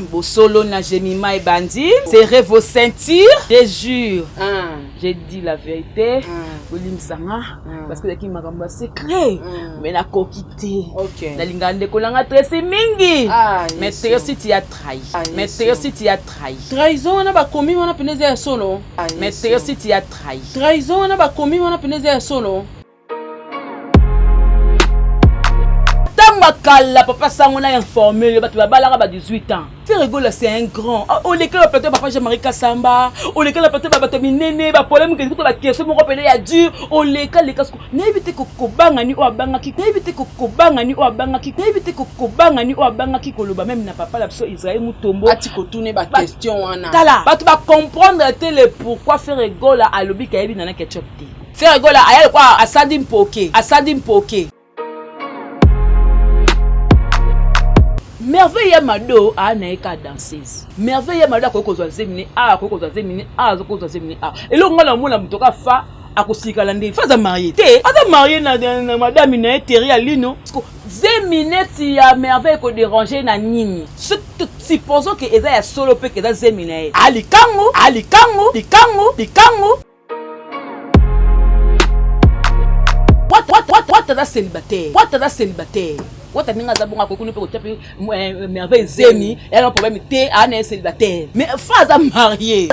Bosolo na Jemima et Bandi, serrez vos ceintures, je jure. J'ai dit la vérité. Olim Sanga, parce que qui m'a remboursé secret. Mais la coquité. Ok. La lingande kolanga tresse mingi. Mais si tu as trahi. Mais si tu as trahi. Trahison on a pas commis on a penez à solo. Mais si tu as trahi. Trahison on a pas commis on a penez à solo. Kala papa sango na informé le batu babalaka ba 18 ans. Faire rigolo c'est un grand. On les que plateau papa Jean-Marie Kassamba, on les que la plateau bato minene ba problème que tout ba question mon repéré ya dur, on les que les casco. N'évitez ko kobanga ni o abanga ki, n'évitez ko kobanga ni o abanga ki, n'évitez ko kobanga ni o abanga ki koloba même na papa la biso Israël Mutombo. Ati ko tourner ba question wana. Tala, batu ba comprendre le pourquoi faire rigolo à lobi kayebi nana ketchup té. Faire rigolo ayel quoi Asadim Poké, Asadim Poké. Merveille Mado a naïka danseuse. Merveille Mado a koko zwazemine a koko zwazemine a koko zwazemine a. Et là on a mon amutoka fa a kosika lande fa za marié. Té, a marié na madame na eteri alino. Parce que zemine ti ya merveille ko déranger na nini. Supposons que eza ya solo pe que za zemine. Alikango, alikango, likango, likango. What est célibataire? What est célibataire? What est ninga zabonga ko kunu pe ko taper merveille zemi, elle a un problème té ana célibataire. Mais phase à marier,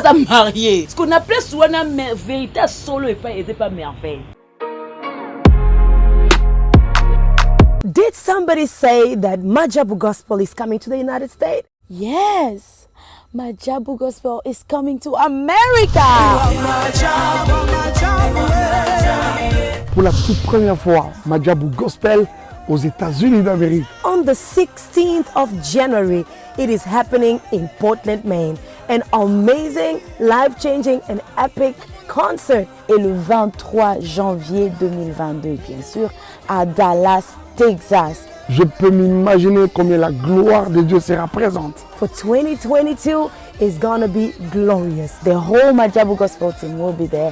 ce qu'on appelle souvent merveille ta solo et pas aidé par merveille. Did somebody say that Majabu Gospel is coming to the United States? Yes. Majabu Gospel is coming to America. Pour la toute première fois, Majabu Gospel aux États-Unis d'Amérique. On the 16th of January, it is happening in Portland, Maine. An amazing, life-changing and epic concert. Et le 23 janvier 2022, bien sûr, à Dallas, Texas. Je peux m'imaginer combien la gloire de Dieu sera présente. For 2022, it's gonna be glorious. The whole Majabu Gospel team will be there.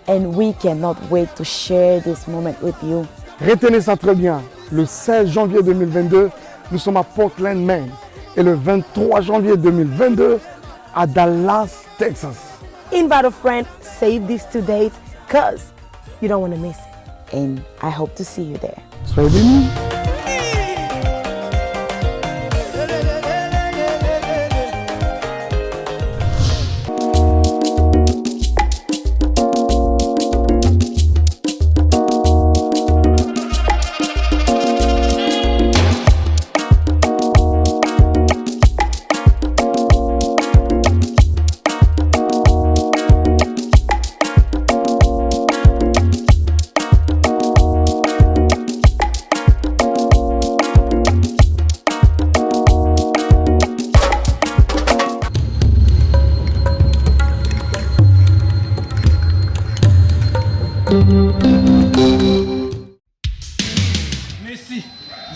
And we cannot wait to share this moment with you. Retenez ça très bien. Le 16 janvier 2022, nous sommes à Portland, Maine. Et le 23 janvier 2022, à Dallas, Texas. Invite a friend, save these two dates, because you don't want to miss it. And I hope to see you there. Soyez bénis. Merci.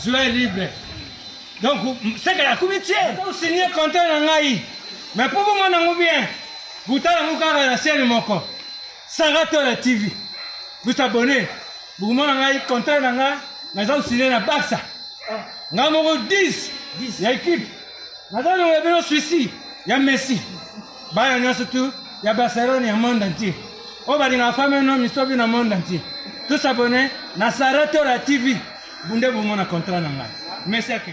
Joie libre. Donc, c'est que la comité, vous signez contrat dans l'AI. Mais pour vous, mon bien, vous avez la scène de mon corps. Sarato la TV. Vous abonnez. Vous avez contrat dans l'AI. Nous avons signé la Barça. Nous avons 10. Il y a équipe. Nous avons Suisse. Il y a Messi. Il y a surtout, il y a Barcelone, il y a le monde entier. On va dire la femme et l'homme, ils sont dans le monde entier. Tous abonnés, na Sarato la TV. Vous avez un contrat dans l'AI. Merci à qui.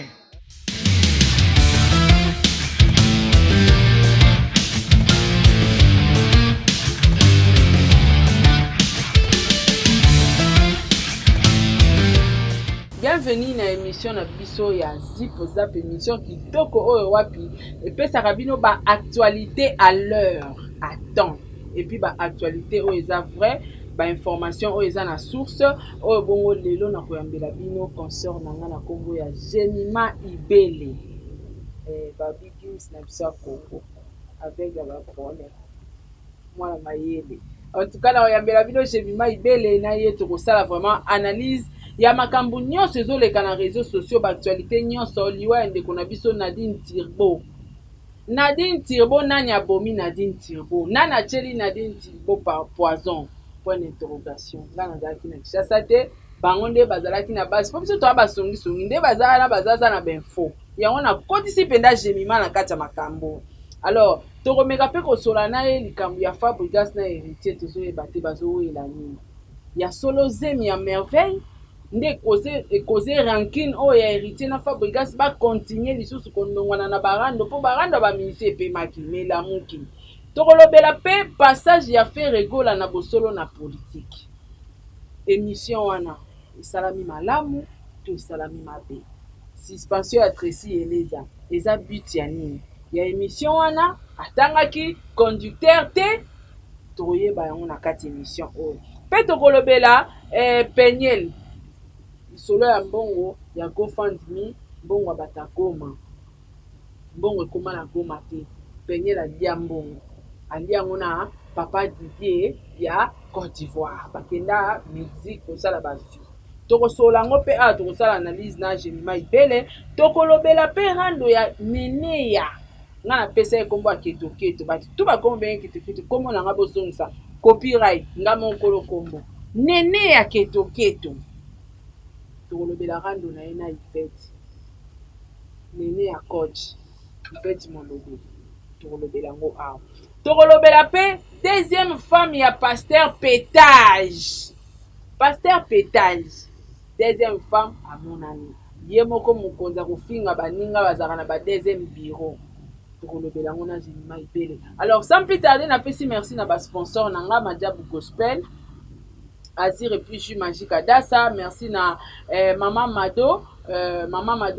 Bienvenue dans l'émission na biso ya Zip Zap, émission qui toko oyo wapi et puis ça rabino ba actualité à l'heure, à temps. Et puis ba actualité oyo eza vrai, ba information oyo eza na source, oyo bongo lelo na koyambela bino concert nanga na kombo ya Jemima Ibele. Baby Gims na biso Congo avec la problème. Moi la mayele. En tout cas na koyambela bino Jemima Ibele na yeto ko sala vraiment analyse ya makambo nyonso ezoleka na réseaux sociaux ba-actualité nyonso liwa ndeko na biso Nadine Tirbo. Nadine Tirbo nani abomi Nadine Tirbo? Nani acheli Nadine Tirbo par poison? Point d'interrogation. Là nazalaki na Kinshasa te, bango nde bazalaki na base. Po biso to basongi songi nde bazala na bazaza na benfo. yango nakotisi mpenza Jemima na kati ya makambo. Alors tokomeka mpe kosola na ye likambo ya Fabregas na héritier tozoyeba te bazowela nini ya solo zemi ya merveille nde ekoze rankine oyo ya héritier na Fabregas bakontinue lisusu kondongwana na barando mpo barando baminisi epemaki melamuki. Tokolobela mpe passage ya fe regola na bosolo na politike. Émission wana esalami malamu to esalami mabe. Suspension ya Tracy Eleza eza but ya nini ya émission wana atangaki conducteur te toyeba yango na kati émission oyo. Mpe tokolobela Penyel solo ya mbongo ya GoFundMe mbongo ya bata Goma mbongo ekoma na Goma te. Penyel alia mbongo alia yango na papa Didier ya Côte d'Ivoire bakenda Mexique kosala bavi. Tokosola ngo mpe awa tokosala analyse na Jemima Ibele. Tokolobela mpe rando ya Neneya nga napesa ye kombo ya Ketoketo bati tu bakombo benge Ketoketo kombo na nga bozongisa copyright nga mokolo kombo Neneya Ketoketo. Tokolobela rando na ye na Ifete Neneya coach Ifete Molobo tokolobela ngo awa. Tokolobela mpe deuxième femme ya Pasteur Pétage. Pasteur Pétage deuxième femme amonani ye moko mokonzi kofinga baninga bazaka na ba deuxième bureau. Tokolobela ngo na Jemima Ibele. Alors sans plus tarder napesi merci na ba sponsor na nga Madiabu Gospel Azir et puis Jus Magique Adassa. Merci na Maman Mado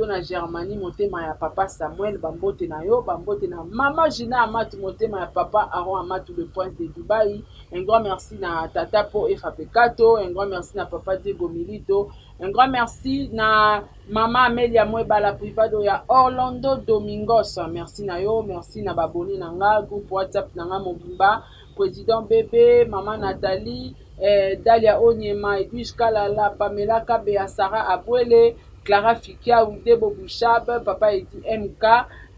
na Germanie motema ya papa Samuel bambote na yo bambote na Maman Gina Amatu motema ya papa Aaron Amatu le prince de Dubaï. Un grand merci na Tata Po Efapekato, un grand merci na papa Diego Milito, un grand merci na Maman Amelia Mweba la privado ya Orlando Domingos. Merci na yo, merci na baboni na nga groupe WhatsApp na nga Mobimba, président Bébé, Maman Nathalie, Dalia Onyema, Edwige Kalala, Pamela Kabea, Sarah Abwele, Clara Fikia, Oudebo Bouchab, Papa Edi MK,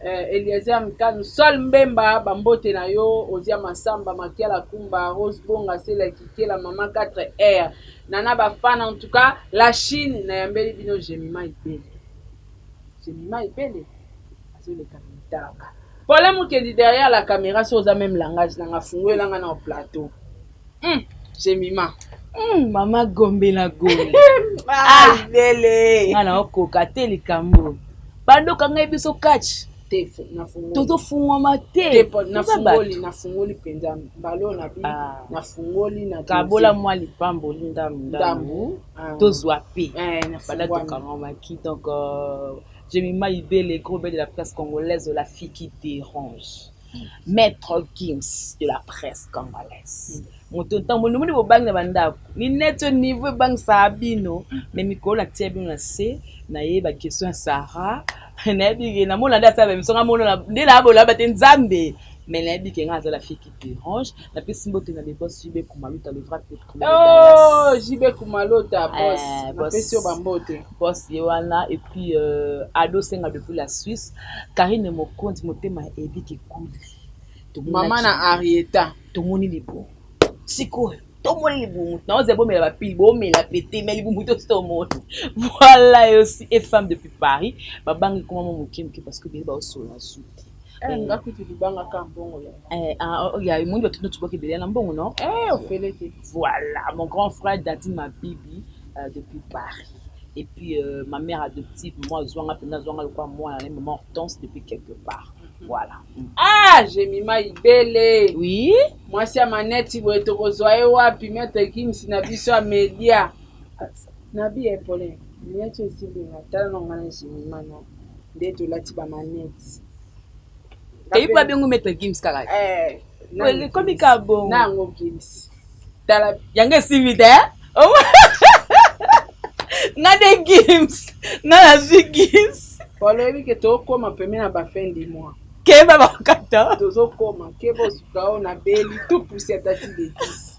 Eliezer Mkanu, Sol Mbemba, Bambote na yo, Ozia Masamba, Makiala Kumba, Rose Bonga, Sela Kikela, Maman 4R, Nana Bafana, en tout cas, la Chine, Nayambeli Bino, Jemima Ibele. Jemima Ibele, Azo le Kamitaka. Problème qui est derrière la caméra, c'est au même langage, Nanga Fungwe, Nanga na au plateau. Jemima. Mama Gombe na Gombe. Ibele. Ngana okoka te likambo. Bando kanga biso catch. Te na fungoli. Toto fungoma te. Na fungoli penza balo na bi na fungoli na kabola mwa lipambo ndambu. Tozwa pe. Na Bala to kanga ki donc Jemima Ibele, gros belle de la presse congolaise, la fille qui dérange. Maître Kings de la presse congolaise. Motonta mo numuni bo bang na bandako. Ni neto niveau bang sabino, mais mikola tiebino na se na yeba question Sarah. Na bigi na mona da sabe misonga mona de la bola ba nzambe. Mais na bigi nga za la fille qui dérange, na pesi mbote na les boss Jibe Kumaluta le vrai peut. Oh, Jibe Kumaluta boss. Na pesi o bambote. Boss Yewana et puis Ado Senga depuis la Suisse, Karine Mokonzi motema ebi ki kuli. Maman na Arieta, tomoni libo. Siko, tomoni libo. Na oze bomela ba pi, bomela pété, mais libo muto tomoni. Voilà, et aussi et femme depuis Paris, babangi comment mon ki parce que ba osola souti. Ngakuti libanga ka mbongo ya. Ya mundi batuno tuko ke na mbongo non? Ofelete. Voilà, mon grand frère Dadi Mabibi depuis Paris. Et puis ma mère adoptive, moi, Zwanga le quoi, moi, à un moment, Hortense depuis quelque part. Voilà. Jemima Ibele. Oui. Moi, c'est à Manette, si vous êtes au Zoaïwa, puis mettre Kim, si n'a pas à Média. Nabi est polé. N'y tu aussi bien. T'as non, on Jemima, non. D'être là, tu vas Manette. Et il peut bien vous mettre Gims, Karak. Comme il y a bon. Non, Gims. Yanga Simide. Oh. Nade Gims. Nana Gims. Pour le que tu as comme un peu à la fin du mois. Keba bakata. Tozo koma. Keba sukao na beli. Tout pour cette attitude de 10.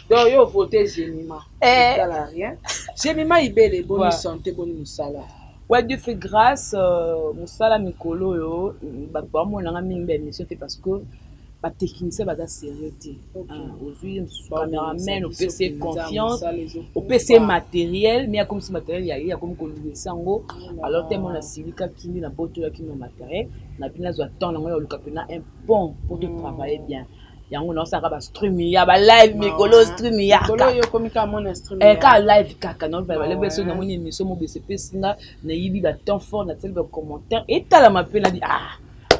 Donc, yo voté Jemima. Ça n'a rien. Jemima Ibele, bonne santé, bonne musala. Ouais, Dieu fait grâce. Musala Mikolo, yo. Bah, moi, on a mis une belle mission parce que technicien baza sérieux te ozwi Bon, cameraman biso opesi mpenza, confiance mosala ezokufa. opesi matériel mais akomisi matériel ya komi kolungisa yango alors te mona silika kindi na botoyaki na matériel na bino azwa temps nango ya oluka mpena un pont pour te travailler bien yango naosaka bastream ya balive mikolo stream ya ka live kaka nabalebso namoni émission mobese epesinga nayibi batemps fort nateli bacommentaire etalama mpe nadi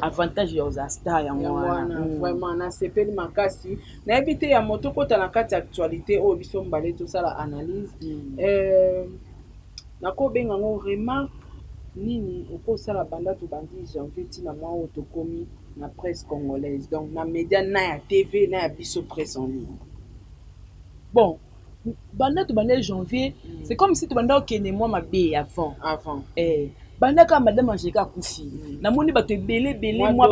avantage ya oza star yango wana vraiment nasepeli makasi nayebi te ya moto kota na kati ya actualité oyo biso mbale tosala analyse nakobenga ngo remarque nini okosala banda tobandi janvier ntina mwa oyo tokomi na presse congolaise donc na média na ya tv na ya biso presse en ligne bon banda tobanda janvier c'est comme si tobanda okende mwa mabe avant banda kaka madame Angélique akufi namoni bato ebele mwa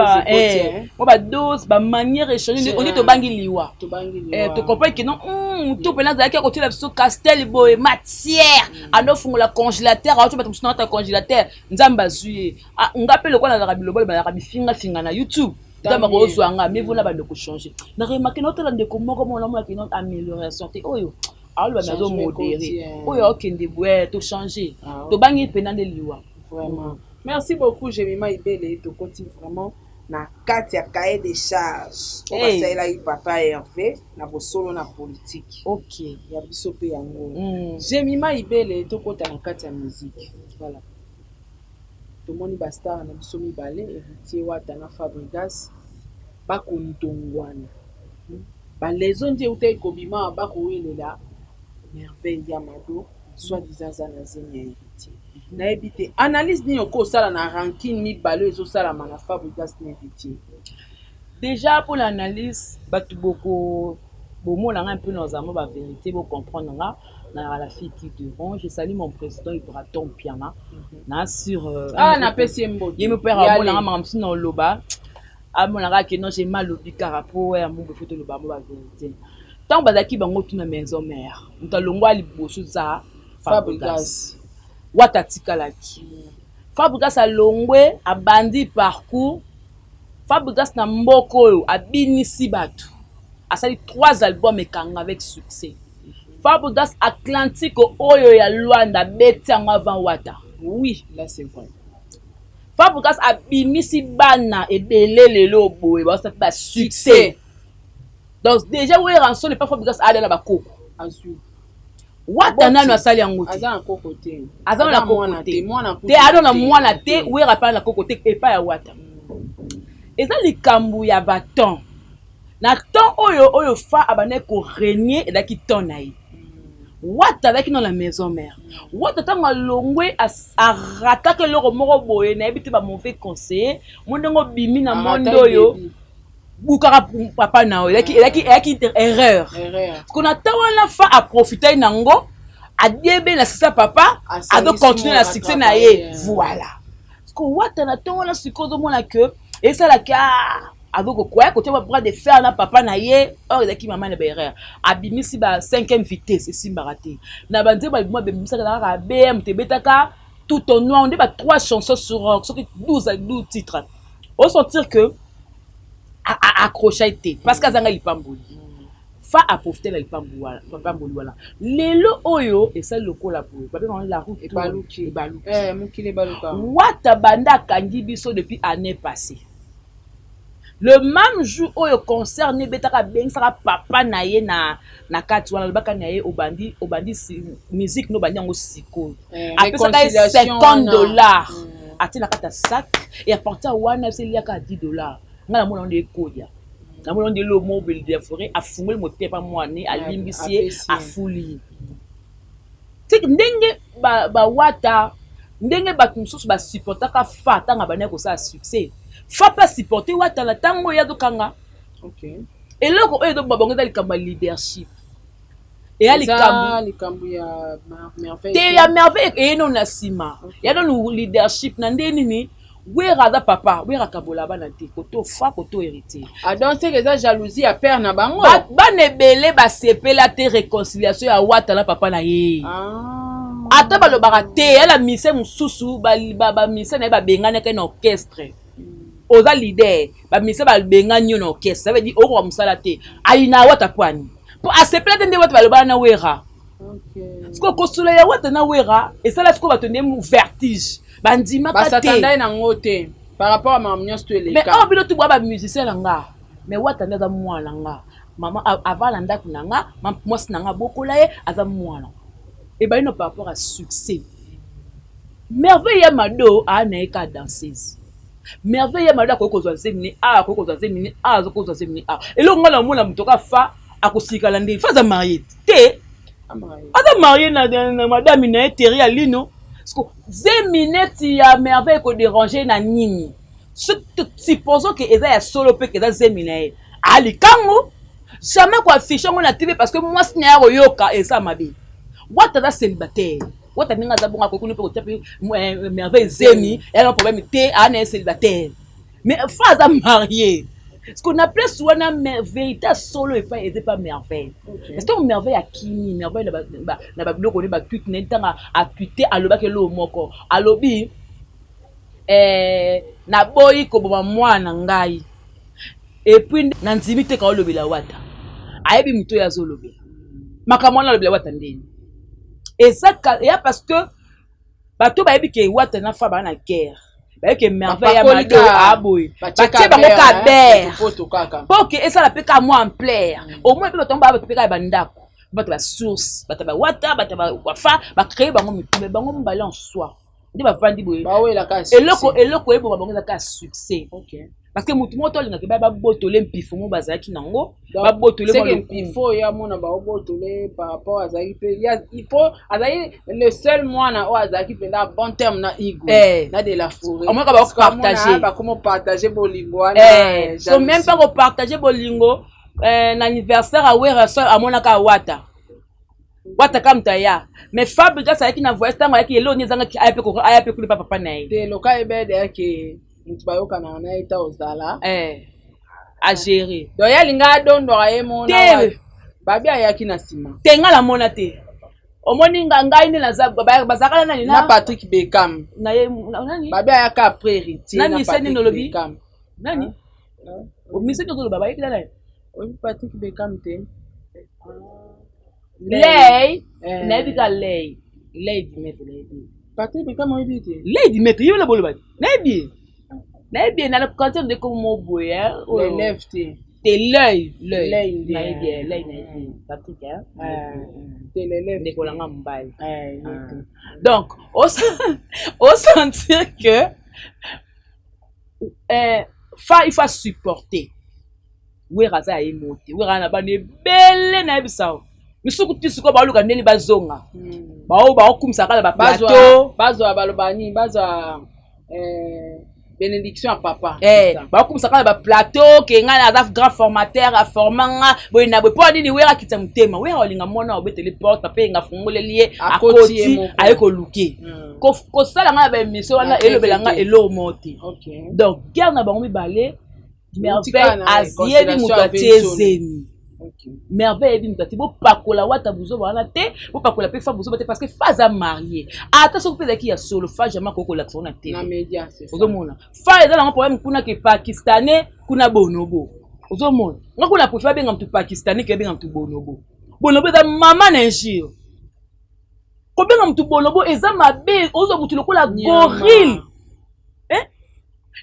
badose bamanière échange oni tobangi liwa tocomprendre ke non motu mpena azalaki akotiela biso castel boye matière anofungola congélateur aoto bato mosusu naota congélateur nzambe azwi ye nga mpe lokola nazalaka biloba bazalaka bifingafinga na youtube nzambe akozwanga mais vona bandeko changer na remarke naotala ndeko moko monamonaki no amélioration te oyo aoloba nazomodere oyo aokende boye tochange tobangi mpena nde liwa. Vraiment. Merci beaucoup, Jemima Ibele. Tu continues vraiment na kati ya cahier des charges. On va essayer là papa Hervé na bosolo na politique. OK. Ya biso pe yango. Jemima Ibele to kota na kati ya musique. Voilà. To moni ba star na biso mibale héritier wata na Fabregas ba konitongwana. Ba lezo nje utai kobima ba kowelela merveille ya Mado soit disant za na zemi héritier. nayebi te analyse nini okosala na ranking mibale ezosalama na Fabregas na héritier. Déjà pour l'analyse bato bomonanga un peu nozamo bavérité bocomprendre nga na la fille qui de ronge. Je salue mon président Ibraton Piana na sur na pesi mbote ye me père amonanga makamsi na oloba amonanga ke non j'ai mal lobi karapo ya mungu foto loba mo bavérité tant bazaki bango tuna maison mère mutalongwa liboso za Fabregas wata tikalaki Fabregas alongwe abandi parcours Fabregas na mboko oyo abinisi bato asali 3 albums ekanga avec succès Fabregas Atlantique oyo ya Luanda beti yango avant wata oui là c'est vrai Fabregas abinisi bana ebele lelo boye basali ba succès donc déjà oui rançon n'est pas Fabregas ala na bakoko azui wata nano asali yango te azana koko te azana koko te adona mwana te oui rapala na koko te epa ya wata eza likambo ya baton na ton oyo fa abane ko régner elaki ton na ye wata alaki dans la maison mère wata ntango alongwe arataki eloko moko boye nayebi te bamauvais conseiller mondengo bimi na monde oyo bukaka papa na oyo elaki erreur kona ntango wana fa aprofite nango adiebe na succès papa adocontinue na succès na ye voilà ko wata na ntango wana sikoyo ozomona ke esalaki azokokwaya kotia bras de fer na papa na ye or ezalaki mama na baerreur abimisi ba 5e vitesse esimbaka te na banzembo baliboma bebimisaka kaka abm tebetaka tout au noir nde ba 3 chansons sur rock soki 12 titres osentir que accrocha te parce que azanga lipamboli fa aprofite na lipamboli wana lelo oyo esali lokola boye babengaka la route ebaluki mokili ebaluka wata banda akangi biso depuis année passée. Le même jour où le concert ne betaka bengisaka papa na ye na kati wana lobaka na ye obandi musique no bandi yango sikoyo apesaka ye $50 ati na kata sac et à partir wana c'est liaka $10 nga na mona nde ekodia na mona nde lo mobile de forêt afungoli motepa mwane alimbisi ye afuli tik ndenge ba wata ndenge bato mosusu basupportaka fa tanga bana kosala succès fa pas supporter wata na tango ya dokanga eloko oyo dobabongo eza likambo ya leadership eya likambo ya merveille te ya merveille eyeno na nsima ya nonu leadership na nde nini wera aza papa wera kabola bana te koto fa koto héritier donc c'est eza jalousie ya père na bango bana ebele basepela te réconciliation ya wata na papa na ye ata balobaka te ya la mise mosusu bamise na ye babenganaka na orchestre oza leader ba mise ba benga nyo na orchestre ça veut dire oko musala te aina wata pwani po asepela te nde wata ba na wera siko kosula ya wata na wera et ça là siko ba tenir vertige bandima ka te basatanda na ngote par rapport à ma mignon sto les mais on bino tu ba musicien langa mais wata ndaza mwana nga maman avala ndako nanga mwasi nanga bokola ye aza mwana et ba ino par rapport à succès merveille ya mado ana eka danseuse merveille ya mado akokozwa nzemini akokozwa nzemini azokozwa nzemini elongo na mona mutoka fa akosikala ndi fa za marié te aza marié na madame na eteri ya lino parce que minutes ya merveille ko déranger na nini supposons que eza ya solo pe que eza zemina ali kango jamais ko afficher ngo na TV parce que moi sina ya koyoka eza mabe wata za célibataire wata ninga za bonga ko kuno pe ko taper merveille zemi elle a un problème te ana célibataire mais fa za marié ce qu'on appelle souvent une vérité solo et pas aidé par merveille. Parce que merveille a kimi, merveille na ba biloko ne ba tweet ne tanga a tweeter aloba ke lo moko. Alobi na boyi ko boma mwana ngai. Et puis na nzimite ka olobela wata. Ayebi muto ya zolobe. Makamwana olobela wata ndeni. Et ça ya parce que bato ba yebi ke wata na fa ba na guerre. Que merveille à mado aboy batie bango ka ber pour que esa la peka moi en plaire au moins pe tomba ba peka ba ndako bato ba source bato ba wata bato ba wafa ba créer bango mitumbe bango mbala en soi ndi ba vandi boy ba wela ka eloko ebo ba bango za ka succès OK parce que mutu moto linga ke ba botole mpifo mo bazaki nango ba botole mo le mpifo ya mona ba botole par rapport à zaki pe il faut azaki le seul moina o azaki pe na bon terme na ego na de la forêt on va ba partager ba comment partager bolingo so même pas ko partager bolingo l'anniversaire a wera seul a mona ka wata kam taya mais Fab déjà ça qui na voix tango yaki elo ni zanga ki ayape kuli papa na ye te loka ebe de ke mutubayoka na na ita ozala à gérer donc ya linga dondo aye mona babi ayaki na sima tenga la mona te omoni ngai ni na bazakala nani na Patrick Beckham na ye nani babi ayaka après héritier nani seni no lobi Beckham nani o miseni to baba yeki nani o Patrick Beckham te lei na bika lei di mettre Patrick Beckham o bite lei di mettre yo la bolo ba na bi na le cancer de comme mo boyer les lèvres te l'œil na Patrick te les lèvres de kolanga mbali donc on sentir que il faut supporter wera za emote wera na bane belle na bisao misuku tisuko ba luka ndeni bazonga ba okumisa kala ba plateau bazwa balobani bazwa bénédiction à papa ba okumisa kala ba plateau ke ngana za grand formateur a formanga boyina bo po nini wera kitsa mutema wera olinga mona obetele porte pe nga fungole lié akoti ayeko luke ko sala ngana ba émission wana elobela nga elo moti donc guerre na bango mibale merveille aziebi mukatie zemi merveille ebi mutati bo pakola wata buzo wana te bo pakola pe fa buzo te parce que fa marié ata so pe ki ya solo fa jamais ko la tsona te na média c'est ça ozomona fa eza na problème kuna ke pakistanais kuna bonobo ozomona ngakuna prefer benga mtu pakistanais ke benga mtu bonobo eza mama na injure ko benga mtu bonobo eza mabe ozo mutu lokola gorille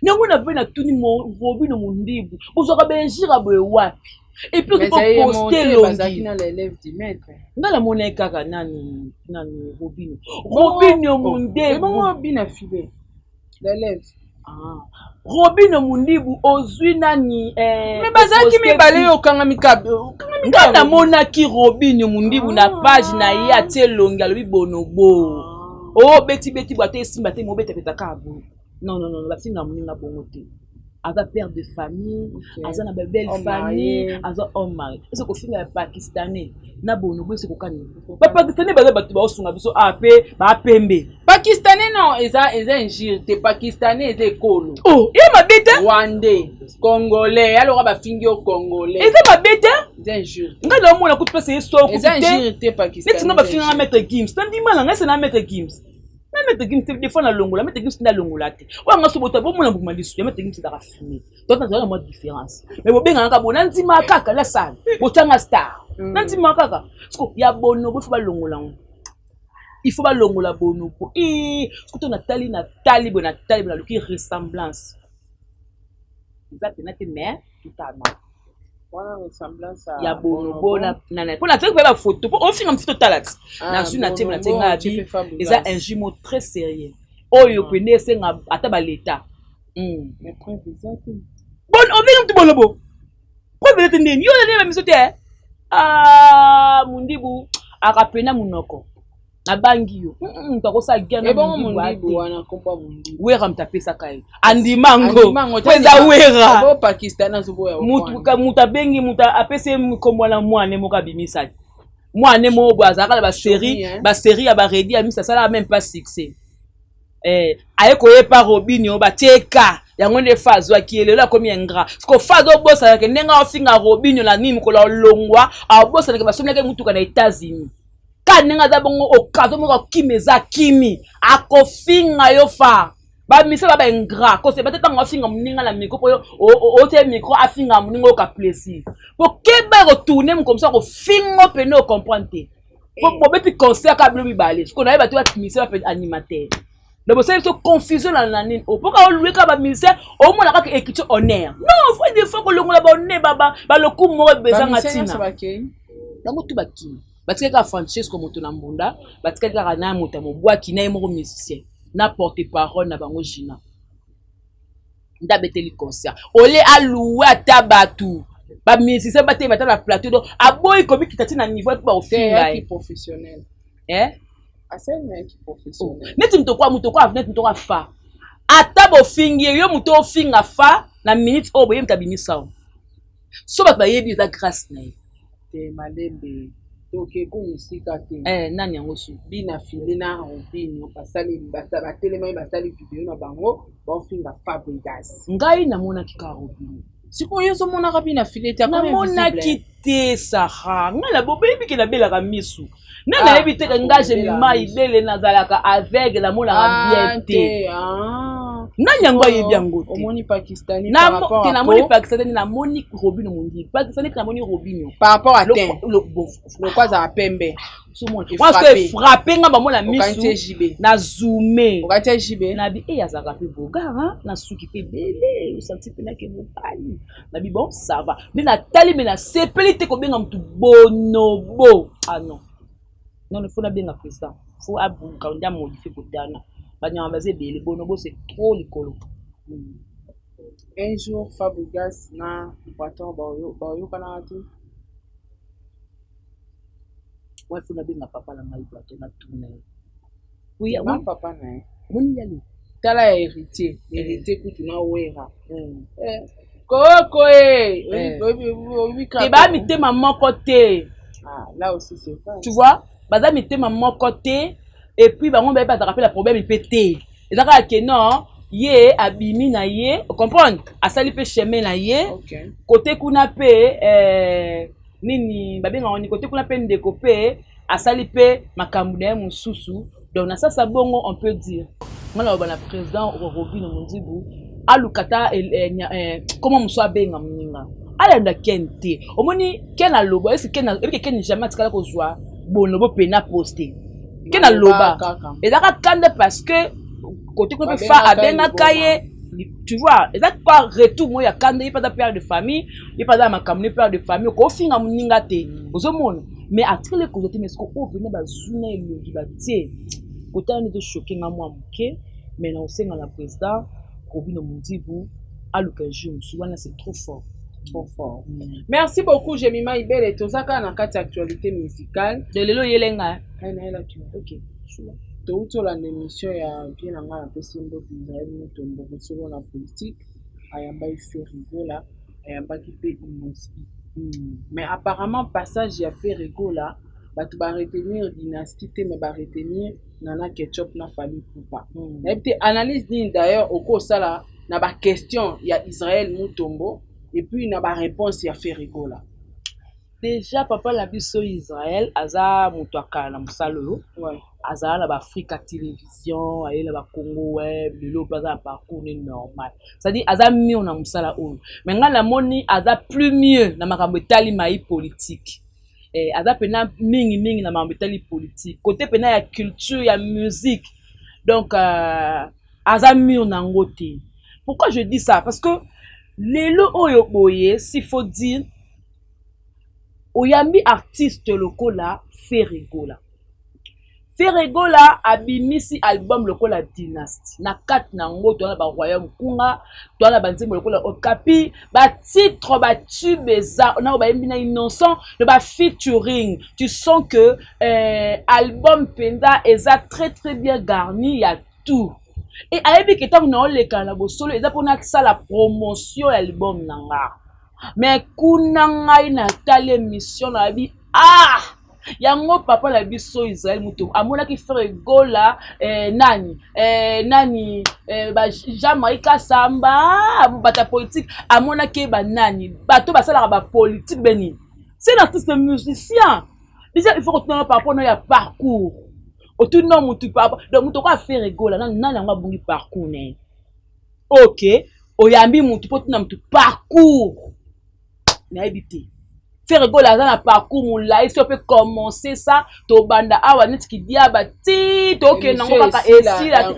nango na pe na tuni mo robino mundibu ozoka benjira boye wapi et puis pour poster l'ongi na l'élève du maître ngala mona kaka nani robino mundibu bon bina fibe l'élève robino mundibu ozwi nani mais bazaki mibale yo kanga mikabe ngana mona ki robino mundibu na page na ya telonga lobi bonobo beti bwate simba te mo beta peta kabu non la finga muninga bongo te aza père de famille aza na belle famille aza homme mari est-ce que finga pakistanais na bonobo c'est ko kani ba pakistanais baza batu ba osunga biso ape ba pembe pakistanais non eza injure te pakistanais eza ekolo ya mabete rwandais congolais alors ba fingi au congolais eza mabete eza injure ngala mona ku pesa yeso ku eza injure te pakistanais neti nga ba finga mettre gims tandi mala nga c'est na mettre gims même te gimsi des fois na longola mais te gimsi na longola te wa nga so bota bo mona buma lisu mais te gimsi da filmer donc ça a une différence mais bo benga nga bona nzima kaka la salle botanga star nzima kaka sko ya bono bo fa longola il faut ba longola bono po sko to na tali bona luki ressemblance exactement te mais tout à moi voilà ressemblance ya bono bona nana pour la faire ba photo pour on finit un petit total na su na te na tenga bi eza un jumeau très sérieux oyo pene senga ata ba l'état mais preuve exact bon on vient tout bolobo preuve de ndeni yo na miso te mundibu akapena munoko na bangi yo utakosa gana mundibu wana komba mundibu wera mtapesa kai andimango kweza wera bo Pakistan azubo ya mutu abengi mutu apese kombo na mwane moka bimisa mwane mo bwazaka ba série ya ba redi ya misa sala même pas succès aye koyepa Robinho bateka yango nde fazo akielelo akomi engra siko fazo bosa ke nenga ofinga Robinho na nini kola longwa abosa ke basomeka mutuka na États-Unis kanenga za bongo okazo moko kimeza kimi akofinga yo fa ba misa ba engra ko se batata ngofinga muninga na micro po o te micro afinga muninga ka plaisir po keba retourner mu comme ça ko fingo pene o comprendre po beti concert ka bilo bibale ko na ba tu misa ba animateur le bossé est confusion dans la nine. Pourquoi on lui a mis ça au moins la écriture honneur. Non, faut des fois que le monde a bonné baba, le coup mort besoin matina. Na mutu baki. Batika ka Francesco Motonambunda, batika ka Rana Motamobwa qui na mo musicien. Na porte-parole na bango Gina. Nda beteli concert. Olé aloué tabatu. Ba musicien baté bata la plateau donc aboy komi kitati na niveau ba ofinga professionnel. Assez professionnel. Neti mtokwa net mtokwa fa. Ata bo fingi yo muto finga fa na minute obo yem tabimisa. So ba yebi za grâce na ye. Te malembe. Toke ko musika te. Nani yango su. Bina file na Robinho basali ba telema basali video na bango ba finga Fabregas. Ngai na mona kika Robinho. Siko yeso mona Robinho file te na mona kite Sahara. Ngala bo bebi ke na bela ka misu. Nana ebite ka ngaje mima ibele nazalaka avec la mola bienté nanya ngwa yebiango omoni Pakistani par rapport à moni Pakistani na moni Robinho mundi Pakistani na moni Robinho par rapport à le quoi ça pembe moi que frapper nga ba mona misu na zoomé okate jibe na bi yazaka pe bogara na suki pe bele usanti pe na ke mopali na bi bon ça va mais na tali mais na sepelite ko benga mtu bonobo non. Non, il faut bien la président. Il faut modifier pour Dana. C'est trop l'écolo. Un jour, Fabregas na bâton Bayo Kanati. Ouais, il faut bien la papa la maille plateau na tourner. Oui, mon papa na. Mon y aller. Tala héritier kutuna wera. Kokoe. Oui, tu vas mettre maman côté. Ah, là aussi c'est vrai. Tu vois? Baza mité maman côté et puis ba on ba te rappeler le problème il pété et ça que non yé abimi na yé comprendre asali pe chemin na yé côté kuna pe nini ba benga on côté kuna pe ndeko pe asali pe makambu na mususu donc na ça bongo on peut dire ngala ba na président Robinho Mundibu alukata comment muso benga mninga ala nda kente omoni kena lobo est-ce que ken jamais tikala ko joie bonobo pena posté kena loba ezaka kande parce que côté ko fa abenga kaye tu vois ezaka pas retour mo ya kande il pas de père de famille il pas de makamne père de famille ko finga muninga te ozomona mais atrele ko zote mais ko o venir ba zuna elongi ba tie côté on est choqué nga moi muke mais na osenga la président Robinho Mundibu aluka jour souvent c'est trop fort. Trop fort. Merci beaucoup, Jemima Ibele. Et tout ça, quand on a une actualité musicale. De l'élo yelenga. Ok. Tout la émission, il y a bien un peu de symbole d'Israël, nous sommes la politique. Il y a un peu de rigola, il y a un peu de mais apparemment, passage, il y a fait rigola. Tu vas retenir dynastie, mais tu vas retenir Nana Ketchup, na famille Poupa. Et puis, analyse d'ailleurs, au cours de ça, il y a une question, il y a Israël Moutombo. Et puis, il y a une réponse, il y a fait rigola. déjà papa la biso Israël aza mutu akala na musalo Ouais. aza na ba Africa télévision ayela ba Congo web lelo baza parcours normal c'est-à-dire aza mieux na musala oyo mais nga na moni aza plus mieux na makambo etali mai politique aza pena mingi na makambo etali politique côté pena ya culture ya musique donc aza mieux na ngote. Pourquoi je dis ça? Parce que lelo oyo boye s'il faut dire oyambi artiste lokola Ferregola. Ferregola abimisi album lokola Dynasty. Na 4 nango to na ba royaume kunga, to na banzembo lokola Okapi, ba titre ba tube eza, na ba yembi na innocent, de ba featuring. Tu sens que album Penda eza très bien garni, il y a tout. Et ayebi ke tant na oleka na bo solo eza pona ça la promotion de l'album nanga. Mais kuna ngai na tale mission na bi yango papa la biso Israël muto amona ki Ferregola nani ba Jean-Marie Kasamba bata politique amona ke ba nani bato basala ba politique beni. C'est un artiste musicien. Déjà il faut retenir par rapport à parcours. Autour non mutu papa donc muto ko Ferregola nani yango bungi parcours ne. OK, oyambi mutu potuna mutu parcours. Na habité Ferregola za na parcours moula si on peut commencer ça to banda awa net ki dia ba ti to ke nango kaka esi la on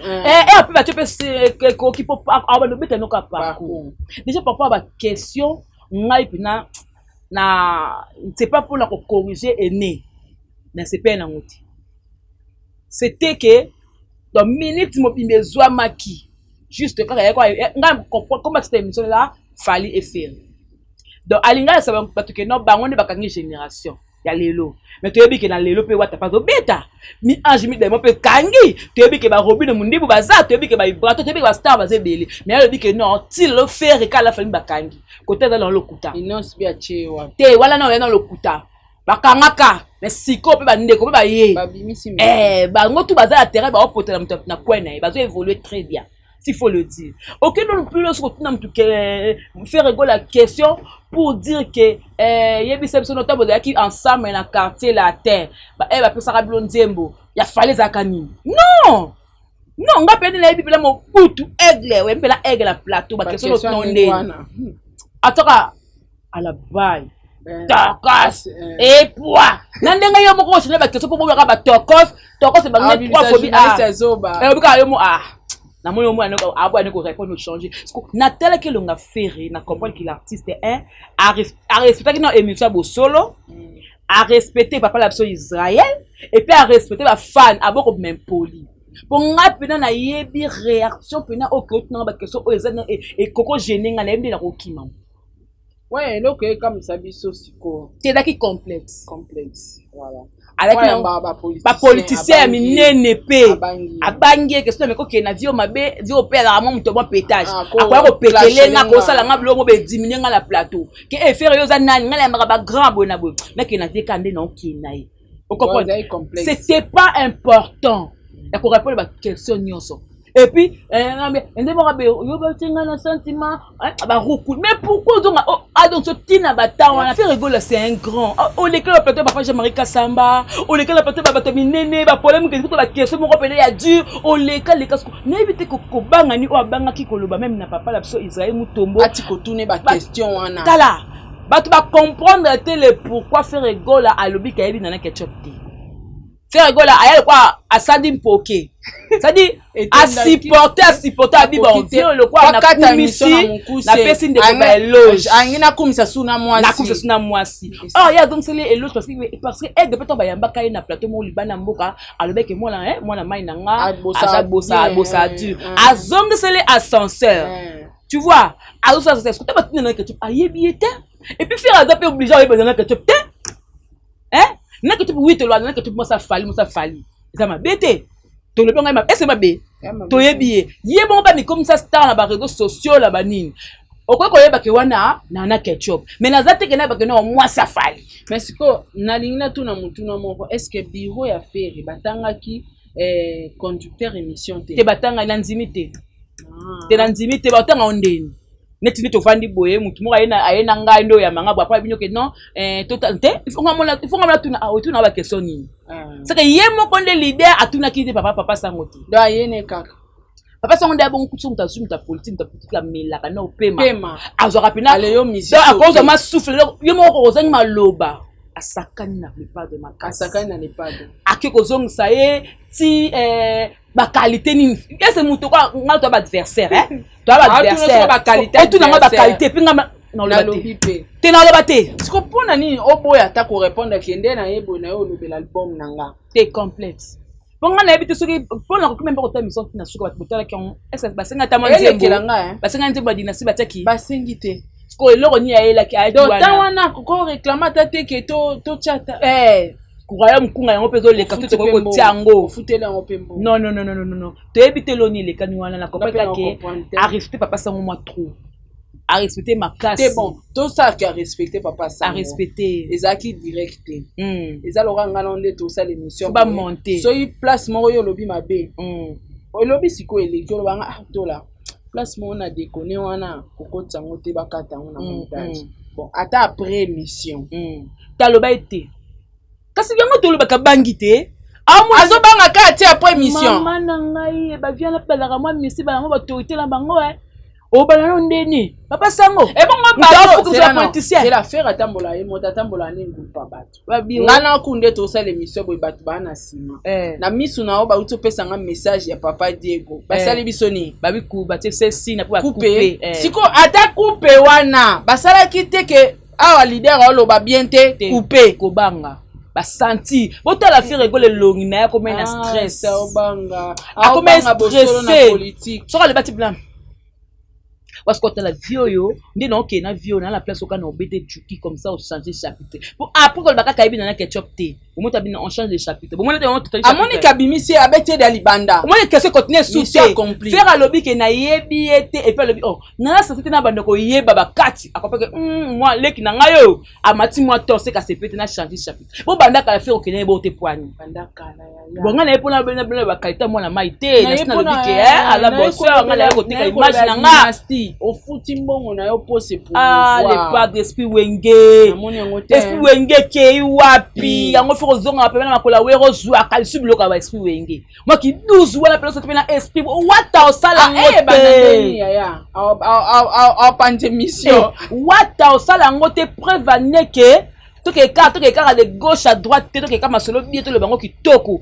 peut ba tu peux ko ki po awa no beta no ka parcours déjà papa ba question ngai pina na c'est pas pour la corriger aîné na c'est pas na ngoti c'était que dans minute mo bimezwa maki juste quand il y a quoi ngai comment cette émission là fallait et faire. Donc alinga ça va parce que non bango ne bakangi génération ya lelo mais to yebi ke na lelo pe wata pazo beta mi ange mi demo pe kangi to yebi ke ba Robin Mundibu baza to yebi ke ba Ibrato to yebi ke ba star baze bele mais yebi ke non ti le faire ka la fali bakangi côté dans le kuta Innocent bien chewa te wala na dans le kuta bakangaka mais siko pe ba ndeko pe ba ye bango tu baza la terrain ba opotela na kwena bazo évoluer très bien. S'il faut le dire. Ok, non plus lorsque tu faire rigoler la question pour dire que yebi sebso notable qui ensemble dans quartier la terre ba ba peut ça blondiembo ya fallait zakani. Non. Non, on va peine la yebi pela mo putu aigle we pela aigle la plateau ba question nonde. Atoka à la baille. Tokos et poids. Nandenga yo moko chine ba question pour ba tokos c'est ba net poids phobie obika yo mo na moyo mo anoko abo anoko répondre changer na tel que l'on a fait na comprendre que l'artiste est à respecter que non émission bo solo à respecter papa la Israël et puis à respecter la fan à beaucoup même poli pour nga pena na yebi réaction pena au côté na ba question o ezana et koko gêné nga na yebi na kokima ouais donc comme ça biso siko c'est daki complexe voilà avec ba politicien minene pe abangi question mais ko ke na dio mabe dio pela mo muto bon pétage akoya ko petele nga ko sala nga biloko be diminuer nga la plateau ke e faire yo za nani nga la ba grand bona bo mais ke na tie kande non ki na ye o comprendre c'était pas important et ko répondre ba question nyonso et puis sentiment mais pourquoi donc ce tina batawa Ferregola c'est un grand on les que peut-être papa Jean-Marie Kasamba on les que peut-être papa Minene ba problème que tout la question mon repère ya dur on les que les casco na éviter ko banga ni o banga ki koloba même na papa la biso Israël Mutombo ati ko tourner ba question wana tala ba tu vas comprendre le pourquoi Ferregola a lobby kayebi na ketchup Ferregola ayel quoi à Sadim Poké c'est-à-dire à supporter à biba on vient le quoi na kumisi na pesi de ba éloge angina kumisa suna mwasi oh ya donc c'est l'éloge parce que elle de peut-on ba yamba kai na plateau mo libana mboka alobeke moi na mai na nga bossa dur azong c'est les ascenseurs tu vois alors ça c'est ce que tu vas tenir que tu ayebi était et puis faire adapter obligé à besoin que tu hein na que tu oui te loin na que tu moi ça fali ça m'a bêté to le bonga ma est ma bé to yebi ye bon ba mi comme ça star na ba réseaux sociaux la banine okwa ko yeba ke wana na ketchup mais na zate ke na ba ke no moi ça fali mais siko na lingna tu na mutu na moko est-ce que bureau ya faire batanga ki conducteur émission te batanga na nzimité te na nzimité batanga ondeni neti neti ofandi boye mutu moko ayena ngai ndo ya manga après bino ke non total te il faut ngamona tuna tuna ba question nini c'est que ye moko nde leader atuna ki te papa sango te do ayene kaka papa sango nde bon kutu muta zoom ta politique la melaka na opema azwaka pina ale yo misi donc à cause de ma souffle yo moko kozangi maloba asakani na plupart de makasi asakani na lepade aki kozongisa ye ti ba qualité nini est-ce mutu kwa ngato ba adversaire toi ba adversaire ba qualité et tout na ba qualité pinga na lobi pe te na loba te siko pona nini oboya ta ko répondre kende na yebo na yo lobela album nanga te complète bonga na ebite soki pona ko même pas ko mission na suka ba botala ki est-ce ba senga ta manzembo ba senga nzembo dynastie ba teki ba sengi te ko eloko ni aela ki ayi wana donc wana ko réclamer ta te ke to chata kuraya mkunga yango pezo le kapito ko tiango futela ngo pembo non to ebite loni le kani wana na kopeka ke a respecter papa sango moi trop a respecter ma classe c'est bon tout ça qui a respecté papa sango a respecter ezaki direct ezaloka ngana nde to ça l'émission ba monter so y place moko yo lobi mabe lobi siko elekio banga tola place mo na déconner wana kokotsa ngo te bakata ngo na montage bon ata après émission taloba ete kasi yango toloba ka bangi te azo banga ka ati après émission mama na ngai ba vient la pelaka moi misi ba ngo ba autorité la bango o balano ndeni papa sango bongo ba c'est l'affaire atambola ye mota tambola ni ngupa bato ngana kunde to ça l'émission boy bato bana sima na misu na o ba uto pesa nga message ya papa Diego basali bisoni babi ku ba tse si na pour couper siko ata couper wana basala kiteke awa leader olo ba bien te couper ko banga ba senti botala fi rigole longi na ya comme na stress obanga akoma stressé politique soko le bati blanc parce que la vioyo ndi na ok na vio na la place au kana obete chuki comme ça au changer chapitre pour après que le baka kaibi na ketchup te au moins tabina on change de chapitre bon moi on tout chapitre amoni kabimisi abete de libanda au moins qu'est-ce que continuer sous faire à lobby que na yebi ete et puis lobby oh na ça c'était na bande ko yeba ba kati akopa que moi leki na ngayo amati moi to c'est ka se peut na changer chapitre bon banda ka faire ok na bote poani banda kana ya bon ngana epona bena ba qualité moi na maité na lobby que à la bosseur ngana ko tika image na nga au futi mbongo na yo pose pour le pas d'esprit wenge esprit wenge ke wapi yango faut zonga pe na makola wero zwa kalisi bloka ba esprit wenge moi qui 12 wala pe so na esprit wata osala ngote ya a pante mission wata osala ngote prévenir que to ke ka de gauche à droite to ke ka masolo bieto le bango kitoko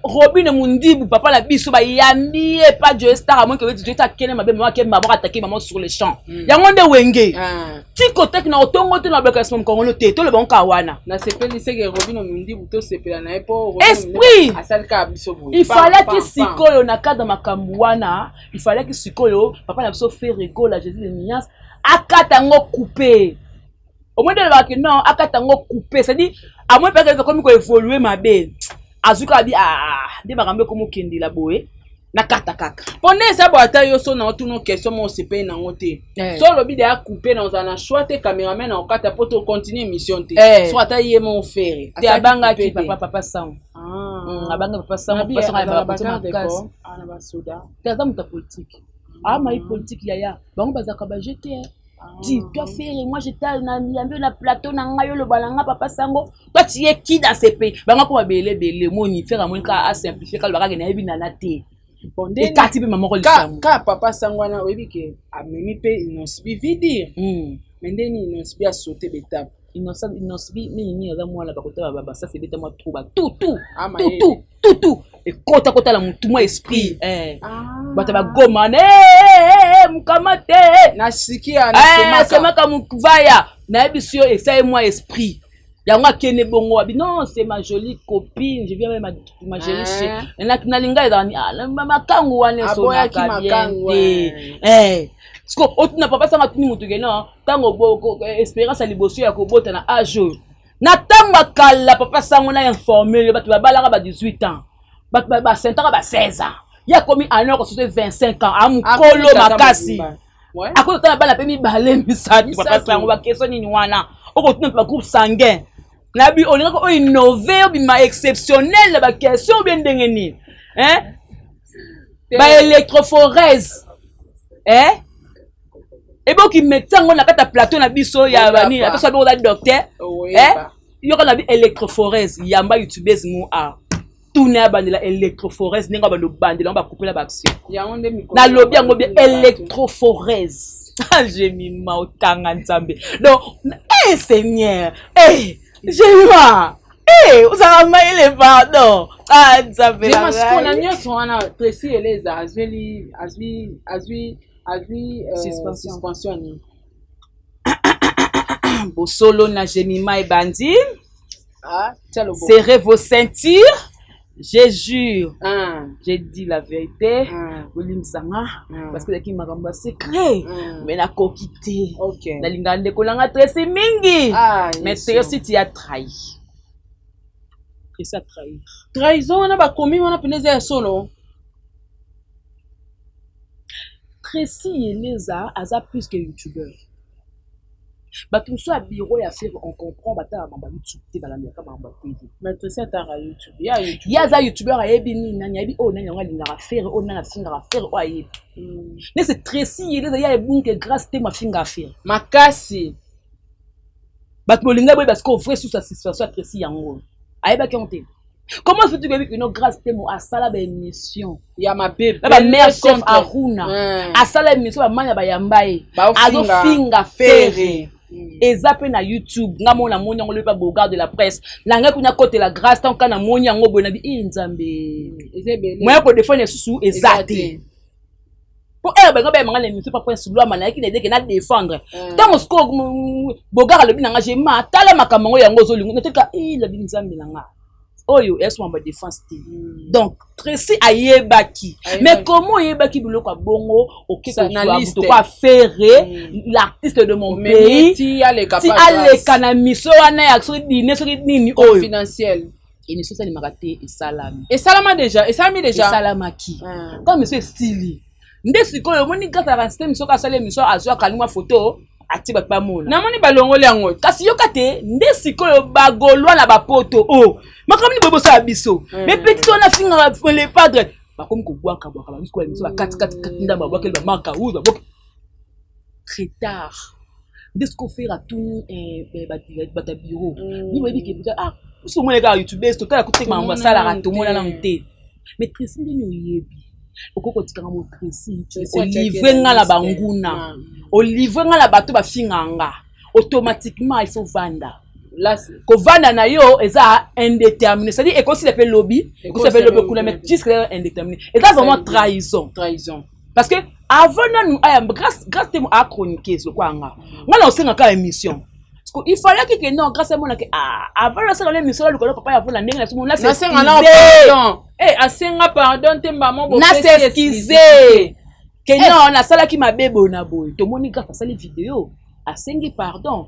Robin Mundibu papa la biso ba yambi e pas Dieu star à moins que tu ta kene mabe moi ke mabora attaquer maman sur le champ yango nde wenge ti côté na otongo te na bloka som kongo te to le bon kawana na sepeli seke Robin Mundibu to sepela na epo esprit asalka biso bo il fallait que sikoyo na cadre makambuana il fallait que sikoyo papa na biso fait rigole à Jésus de Nias akata ngo couper au moins de la que non akata ngo couper c'est dit à moins pas que comme ko évoluer mabe azuka bi de makambe ko mokindi la boye na kata kaka pone sa boata yo so na otuno question mo sepe na ngote so lobi de a couper na ozana choix te cameraman na okata poto continuer mission te so ata ye mo faire de abanga ki papa sang abanga papa sang ba d'accord ana ba soda kaza muta politique mai politique yaya bango bazaka ba jeter dis toi faire moi j'étais na na plateau na ngayo le balanga papa sango toi tu es qui dans ces pays banga ko belé moni faire moi ka simplifier ka le baka na yebi na te et kati be maman ko ka papa sango na webi ke amemi pe inosbi vidir mais ndeni inosbi a sauter l'étape inosbi ni za moi la bakota baba ça c'est bête moi trop tout et kota la mutu moi esprit bata ba goma mukamate na sikia na semaka mukvaya na ebisio essaye moi esprit yango akene bongo abi non c'est ma jolie copine je viens même ma jolie chérie na linga ezani makangu wana so na kabien sko otuna papa sanga tuni mutu gena tango boko espérance liboso ya kobota na ajo na tango kala papa sango na informer bato babalaka ba 18 ans bato ba 5 ans ba 16 ans ya komi alors que 25 ans amukolo makasi akolo tana bana pe mi balé misadi papa sango ba question nini wana okotuna pa groupe sanguin na bi olinga ko innover bi ma exceptionnel ba question bien ndengeni ba électrophorèse eboki médecin ngo na kata plateau na biso ya bani ato sabe oza docteur yoka na bi électrophorèse yamba youtubeuse mu a tourner abandela électrophorèse ndenge ba lo bandela ba couper la action na lobby yango bi électrophorèse j'ai mis ma otanga nzambe donc Seigneur j'ai moi vous avez maillé les pardon nzambe j'ai ma skona nyonso wana Tracy eleza azwi suspension ni Bosolo na Jemima et Bandi. Serrez vos ceintures. Je jure. J'ai dit la vérité. Parce que les m'a secret. Mais la coquité. La lingande kolanga Tracy mingi. Mais Tracy tu as trahi. Tracy a trahi. Trahison on a pas commis on a penezé solo. Tracy Eleza aza plus que youtubeur. Bato so a bureau ya faire on comprend bata mamba YouTube te bala miaka mamba TV. Mais Tracy atara YouTube. Ya za youtubeur ayebi ni nani ayebi o nani nga linga faire o nana finga faire o ayebi. Mais c'est Tracy Eleza ya ebunke grâce te ma finga faire. Makasi. Bato bolinga boy parce que vrai sous satisfaction Tracy yango. Ayeba ki onte. Comment est-ce que tu veux que nos grâce te mo asala ba émission ya ma bébé ba mère chef Aruna asala émission ba manya ba yambaye azo finga faire. Eza pe na YouTube nga mona moni yango le pa Bogard de la presse na nga kunya côté la grâce tant kana moni yango bona bi nzambe moi ko défendre sous ezate pour ba nga ba manga l'émission pas prince loi mana ki na na défendre tant sko Bogard le bi na nga je ma tala makamango yango zo lingo neteka la bi nzambe na nga oyo est-ce ma défense te donc Tracy ayebaki mais comment ayebaki biloko bongo okiko to pas faire l'artiste de mon pays ti ale kana miso wana ya so dîner so nini confidentiel émission ça limakate et salama déjà salamaki comme monsieur style nde sikoyo moni gata ka système so ka sala émission azwa kalima photo atiba pa mona namoni balongoli yango kasi yokate nde sikoyo bagolwa na bapoto makamini bobo sa biso mais petit on a fini les padres bakomi ko bwaka ba biso biso ba kat ndamba bwaka ba marka ou ba très tard nde ce qu'on fait à tout ba bureau ni webi ke biso mo le ga YouTube to kala ko tek ma sala ra to mona na mte mais Tracy ndeni oyebi okoko tikanga mo Tracy livrer nga la banguna livrer nga la bato ba finganga automatiquement il faut vendre là ko vanda na yo eza indéterminé c'est-à-dire et aussi le lobby ko s'appelle lobby kuna mais jusqu'à indéterminé et ça vraiment trahison parce que avant nous grâce à chroniquer ce quoi nga na osenga ka émission parce que il fallait que non grâce à moi que avant la série l'émission là le papa ya vola ndenge na tout là c'est pardon asenga pardon te maman bo na s'excuser que non na sala ki mabebo na boy to moni grâce à ça les vidéos asengi pardon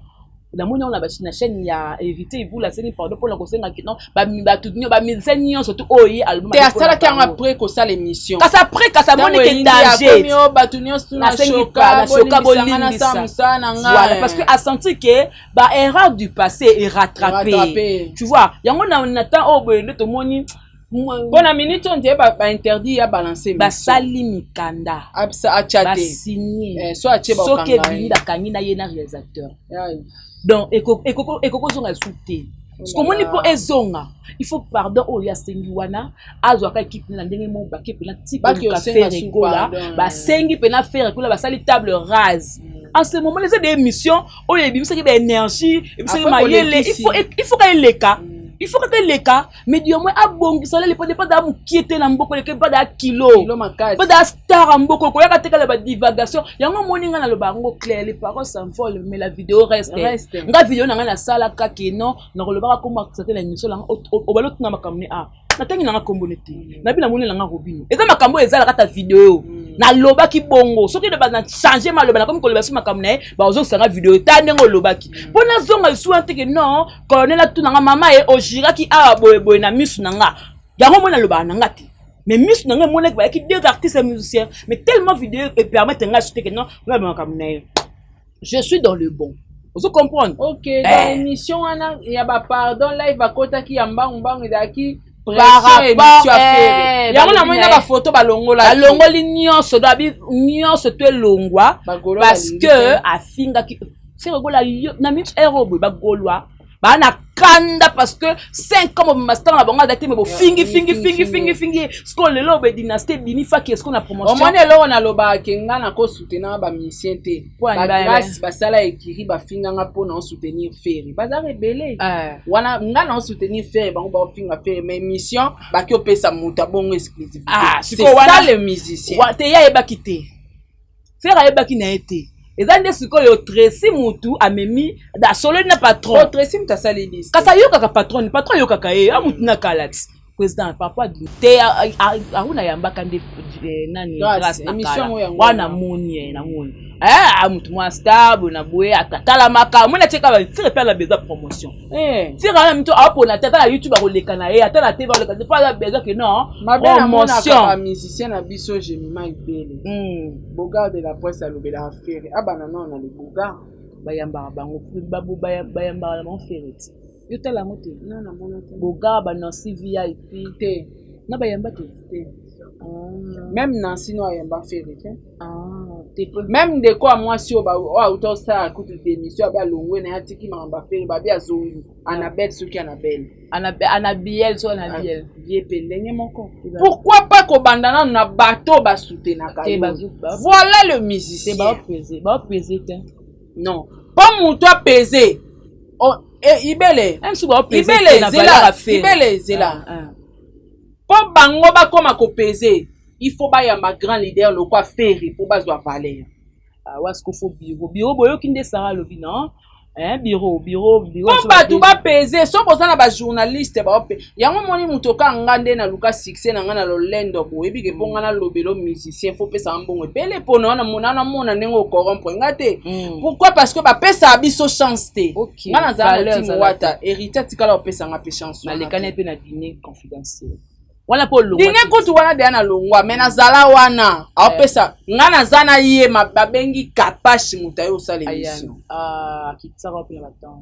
la moni on la na chaîne ya éviter ibu la scène pardon pour la conseiller non ba tout ba médecin surtout oyi album te asala ki après ko ça l'émission ka ça après ka ça moni que danger ba tout na choka bolindi ça voilà parce que a senti que ba erreur du passé est rattrapée tu vois yango na temps au boy to moni bona minute on dit ba interdit ya balancer ba sali mikanda absa achate signé so ache ba kanga so ke binda kanina ye na réalisateur donc ekoko zonga souté parce que moni po ezonga il faut pardon o ya sengi wana azwa ka équipe na ndenge mo ba ke pena type de café regola ba sengi pena faire kola ba sali table rase en ce moment les émissions o yebimisa ki ba énergie et puis mayele il faut ka leka il faut que les cas mais du moins à bon qui sont là les pas d'amour qui était dans beaucoup les pas de kilo pas de star en beaucoup quoi quand tu as la divagation il y a un moment où on a le baron clair les paroles s'envolent mais la vidéo reste la vidéo dans la salle à caquer non le baron comment c'était l'émission là au ballot na makamne a na tangi na kombonete na bina moni langa robino eza makambo ezala kata vidéo na loba ki bongo soki de ba na changer maloba na comme ko loba sur makamne ba ozo sanga vidéo tandengo loba ki pona zonga su antike non colonel a tout na mama e ojira ki a boye na misu nanga yango mona loba na ngati mais misu nanga mona ba ki deux artistes et musiciens mais tellement vidéo et permettre nga chuter que non makamne je suis dans le bon. Vous comprenez? OK, dans l'émission il y a ba pardon live à kota ki ya mbangu ezaki pression émission affaire yango na mona ba photo balongoli nyonso do abi nyonso to elongwa parce que afinga ki c'est regola na minute aérobe bagolwa bana kanda parce que 5 ans master na bango adate me bo fingi sko lelo be dynastie bini faki est-ce qu'on a promotion au moins lelo na loba kenga na ko soutenir ba mission te ba grâce ba sala ekiri ba finga nga po na soutenir Ferry ba za rebelle wana nga na soutenir Ferry bango ba finga Ferry mais mission ba ki opesa muta bongo exclusivité c'est ça le musicien wa te ya eba kité Ferry eba ki na été eza nde sikoyo Tracy mutu amemi da solo na patron Tracy mutasali liste kasa yokaka patron yokaka amutu na kalati président papa te auna yambaka nde nani grâce na kala wana moni na moni amutu mwa stable na boye atatala maka mona cheka ba tire pe la besoin promotion tire na mito apo na tata na YouTube akoleka na atala TV akoleka pas la besoin que non promotion ba musicien na biso Jemima Ibele Bogard de la presse alobela affaire abana non na le Bogard bayamba bango babu bayamba mon ferret yo tala mote non na mona te Bogard ba Nancy VIP te na bayamba te même Nancy no ayamba Ferry même de quoi moi si o ba auto ça écoute d'émission ba longwe na atiki mamba Ferry ba bia zo Annabelle soki Annabelle so na biel vie pelenge moko pourquoi pas ko bandana na bateau ba soutenir ka voilà le musicien ba peser non pas mon toi peser Ibele zela po bango ba koma ko peser il faut ba ya ma grand leader le quoi Ferry pour bazwa valeur wasko fo bureau boyo kinde sara lobi non bureau po batu ba peser so bozana ba journaliste ba pe yango moni mutoka ngande na luka succès na ngana lolendo bo ebike po ngana lobelo musicien faut pesa mbongo bele po na mona nengo corrompre ngate pourquoi parce que ba pesa biso chance te ngana za timu wata hérité tikala pesa nga pe chance na lekane pe na dîner confidentiel wana po longwa dîner kutu wana de na longwa mais na zala wana apesa ngana zana yé babengi kapashi mutayo sala émission kitsaka pe na batana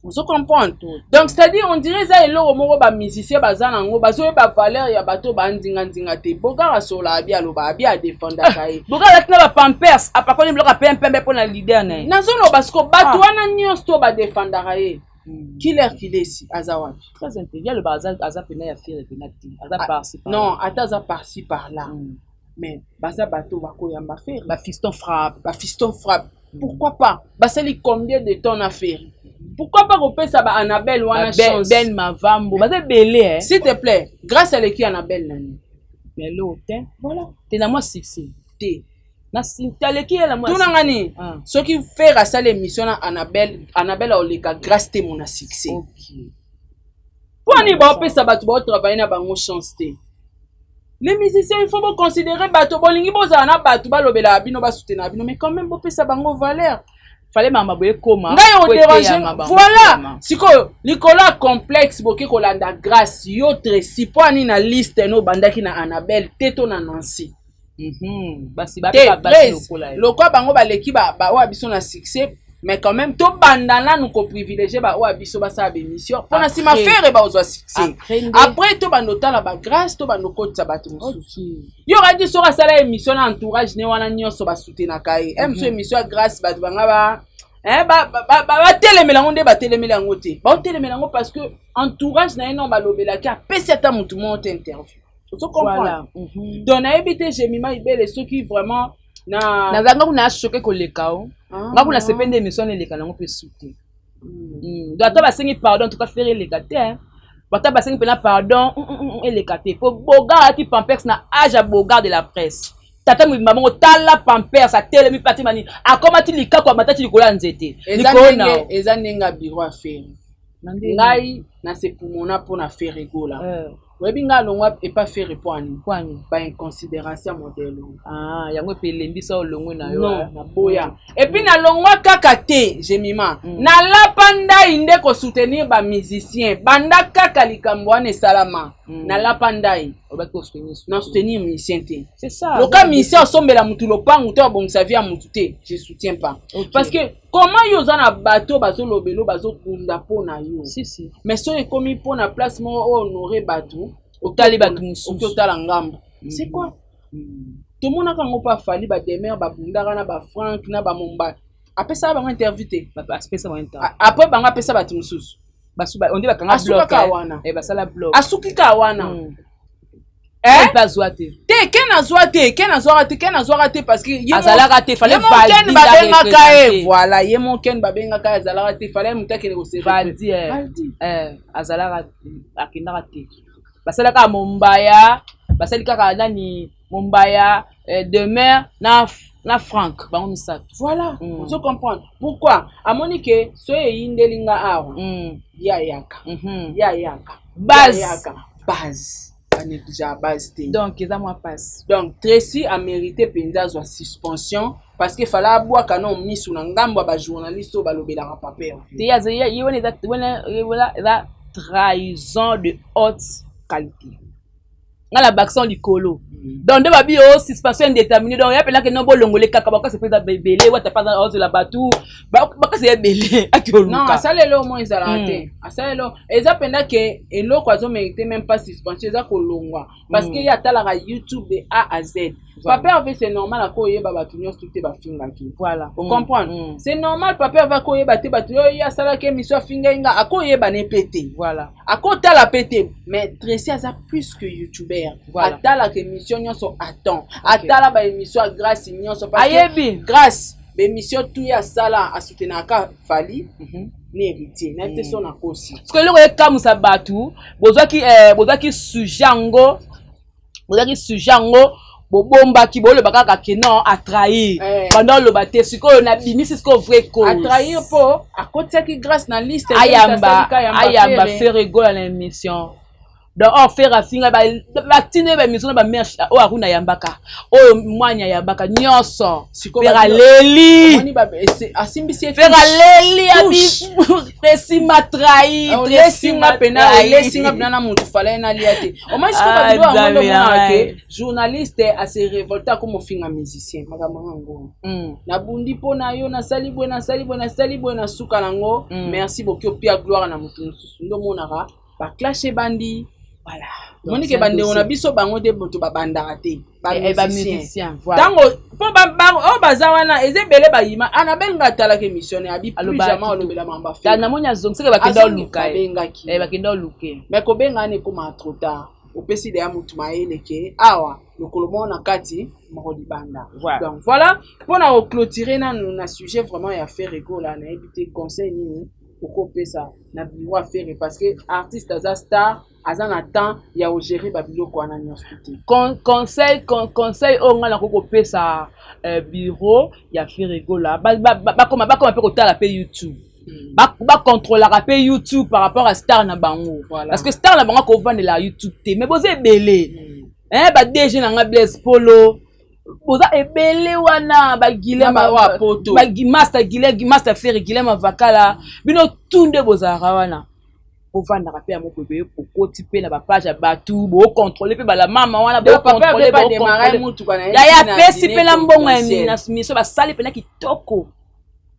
vous comprenez donc c'est-à-dire on dirait ça eloko moko ba musicien bazana ngo bazo ba valeur ya bato ba ndinga te Bogard asola abi aloba abi a défendre kai Bogard na ba pampers apakoni bloka pembe po na leader na nazono basko bato wana nyonso ba défendre kai Kilesi azawa très intelligent le bazar azapena ya faire penalty azapar non ataza par-ci par-là mais baza bato bako yamba faire ba fiston frappe pourquoi pas basali combien de temps na faire pourquoi pas repesa ba Annabelle wana chance Ben Mavambo baza belé s'il te plaît grâce à l'équipe Annabelle nani mais l'autre voilà t'es na moi succès té na sintaleki la moi tuna ngani ce qui fait à ça l'émission na Annabelle oleka grâce té mon succès OK pour ni ba pesa batu ba travailler na bango chance té les musiciens il faut considérer bato bolingi boza na bato ba lobela bino ba soutenir bino mais quand même bo pesa bango valeur fallait mama boye koma ngai o déranger voilà siko likola complexe boke kolanda grâce yo Tracy poani na liste no bandaki na Annabelle teto na Nancy basi ba lokola lokwa bango baleki ba wa biso na succès mais quand même to bandana nous ko privilégier ba wa biso ba sa émission pona si ma faire ba ozwa succès après to bandota la ba grâce to bandoko tsa bato mususu yo radi so ka sala émission na entourage ne wana nyonso ba soutenir kai so émission grâce ba banga ba telemela ngonde ba telemela ngote ba telemela ngo parce que entourage na eno ba lobela ki apesa ta mutu monte interview tu comprends donc na ebité Jemima Ibele ceux qui vraiment na zanga kuna choqué kolekao nga kuna sepende émission eleka nango pe souté donc ata basengi pardon tout cas faire eleka te bata basengi pena pardon eleka te po Bogard ati Pampers na âge à Bogard de la presse tata maman tala Pampers a telemi pati mani akomati likako amatati likola nzete likona eza nenga bureau affaire ngai na se pumona pona faire rigola webi nga longwa e pas faire poani ba inconsidération modèle yango pe lembisa olongwe na yo na boya et puis na longwa kaka te Jemima na lapanda inde ko soutenir ba musicien banda kaka likambo wana salama na lapanda na soutenir musicien te c'est ça le cas musicien sombela mutu lopangu to bon sa vie a mutu te je soutiens pas parce que comment yo za na bateau bazo lobelo bazo kunda pona yo si mais so ekomi pona place mo honorer bateau otali bato mosusu oki otala ngambo c'est quoi tomonaka yango mpo afali bademer babundaka na bafrank na bamomba apesaka bango interview te apesa bango apres bango apesa bato mosusu onde bakanga asukaka wana basala blog asukika wana bazwa te te ke nazwaka te parce que azalaka te fallait Ken babengaka ye voilà ye mon Ken babengaka ye azalaka te fallait mutu akende Valdi azalaka akendaka te basalaka Mombaya basali kaka nani Mombaya demain na Franck bango misato voilà ozo comprendre pourquoi amoni ke so eyindelinga awa yayaka base déjà base te donc eza moi passe donc Tracy a mérité penza azwa suspension parce que fallait abwaka no misu na ngambo ya bajournaliste oyo balobelaka paper te eza trahison de haute qualité ngala bakson likolo donc nde babi o suspension indéterminée donc ya pelaka no bolongole kaka bakase peza bebele wata pas ozo la batu bakase ebele akoluka non asalelo mo ezala te asalelo eza penda ke eloko azo mérité même pas suspension eza kolongwa parce que ya talaka YouTube de A à Z papa avait c'est normal akoyeba batu nyonso tout te bafingaki voilà vous comprendre c'est normal papa va koyeba te batu yo ya sala ke mission finga akoyeba ne pété voilà akotala pété mais Tracy aza plus que YouTuber voilà atala ke mission nyonso attend atala ba émission grâce nyonso parce que grâce ba émission tout ya sala asoutenaka fali ni héritier na te sona kosi parce que loko ekamusa batu bozaki sujango bobombaki bolobaka kaka ke non atrahir pendant oloba te sikoyo na bimisi sikoyo vrai cause atrahir mpo akotiaki grâce na liste ayamba Ferregola na émission donc faire afinga batine ba émission ba merch o aruna yambaka o mwanya yambaka nyonso faire leli asimbisi faire leli abi pesima trahir lesinga pena na mutu fala na liate o mais siko ba ndo amondo mwana ke journaliste a se révolter comme finga musicien makambo ngo na bundi pona yo na salibwe na suka nango merci beaucoup pia gloire na mutu mususu ndo monaka ba clash bandi voilà monique bande on a biso bango de boto babandaka te ba musicien voilà tango po ba bazawana ezebele ba yima anabenga tala ke missionné abi plus jamais olobela mamba fa na monya zong seke bakenda luka bakenda luke mais ko benga ne kuma trop tard opesi de amutu maele ke awa lokolomo na kati moko banda donc voilà pour na clôturer na sujet vraiment ya faire égola na éviter conseil ni pourquoi pesa na bureau à faire parce que artiste aza star aza na temps ya o gérer babilo ko na nyonso tout conseil o ngala ko pesa bureau ya faire rigola ba koma pe ko tala pe YouTube ba contrôler pe YouTube par rapport à star na bango parce que star na bango ko vendre la YouTube te mais boze belé ba DG na nga Blaise Polo boza ebele wana ba Guilema wa poto ba master faire Guilema vakala bino tunde boza wana ovanda pe amoko be kokoti pe na ba page ya batu bo contrôler pe ba la mama wana bo contrôler ba démarrer mutu kana ya pesi pe la mbongo na miso ba sali pe na kitoko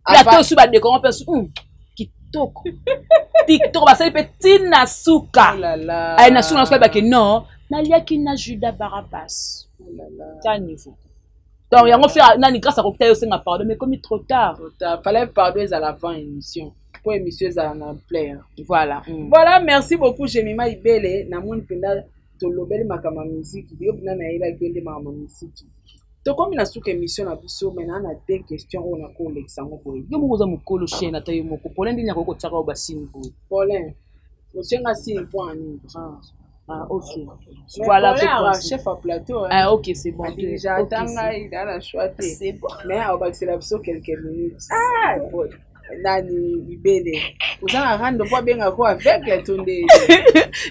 ya to su ba décorer pe kitoko TikTok ba sali pe tina suka ay na suka na ba ke non na liaki na Judas Barabas niveau. Donc, il y a une grâce à Octave aussi, pardon, mais comme trop tard. Fallait pardonner à l'avant émission. Pour émission, ça en plaît. Voilà. Voilà, merci beaucoup, Jemima Ibele. Na mon penda, to lobeli makama musique. Bio na na ila gende makama musique. To comme na souka émission na biso, maintenant na deux questions on a ko l'exango boy. Yo mo za mukolo chena tayo moko. Polin ndi nyako ko tsaka obasini boy. Polin. Osenga si point ni. Ah, ok. Voilà, chef à plateau. Ah, ok, c'est bon. Déjà, Tanga, il a la choix. C'est bon. Mais on va accélérer quelques minutes. Ah, bon. Nani, Ibele. Vous avez un de bien à quoi avec ton dé.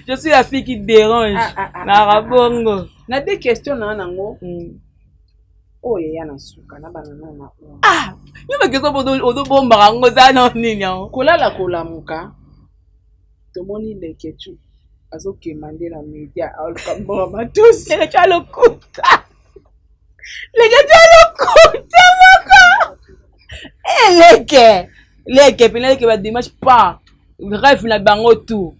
Je suis la fille qui dérange. Narabongo. Na des questions, nanango. Oh, il y a un souka, na banana. Ah, il y a question pour odo bombarango, ça non, nignon. Kola la kola muka. Tomoni le ketu. Azoke mandela media alkambora matusi le chalo kuta moko leke pina leke ba dimanche pas rêve na bango tout.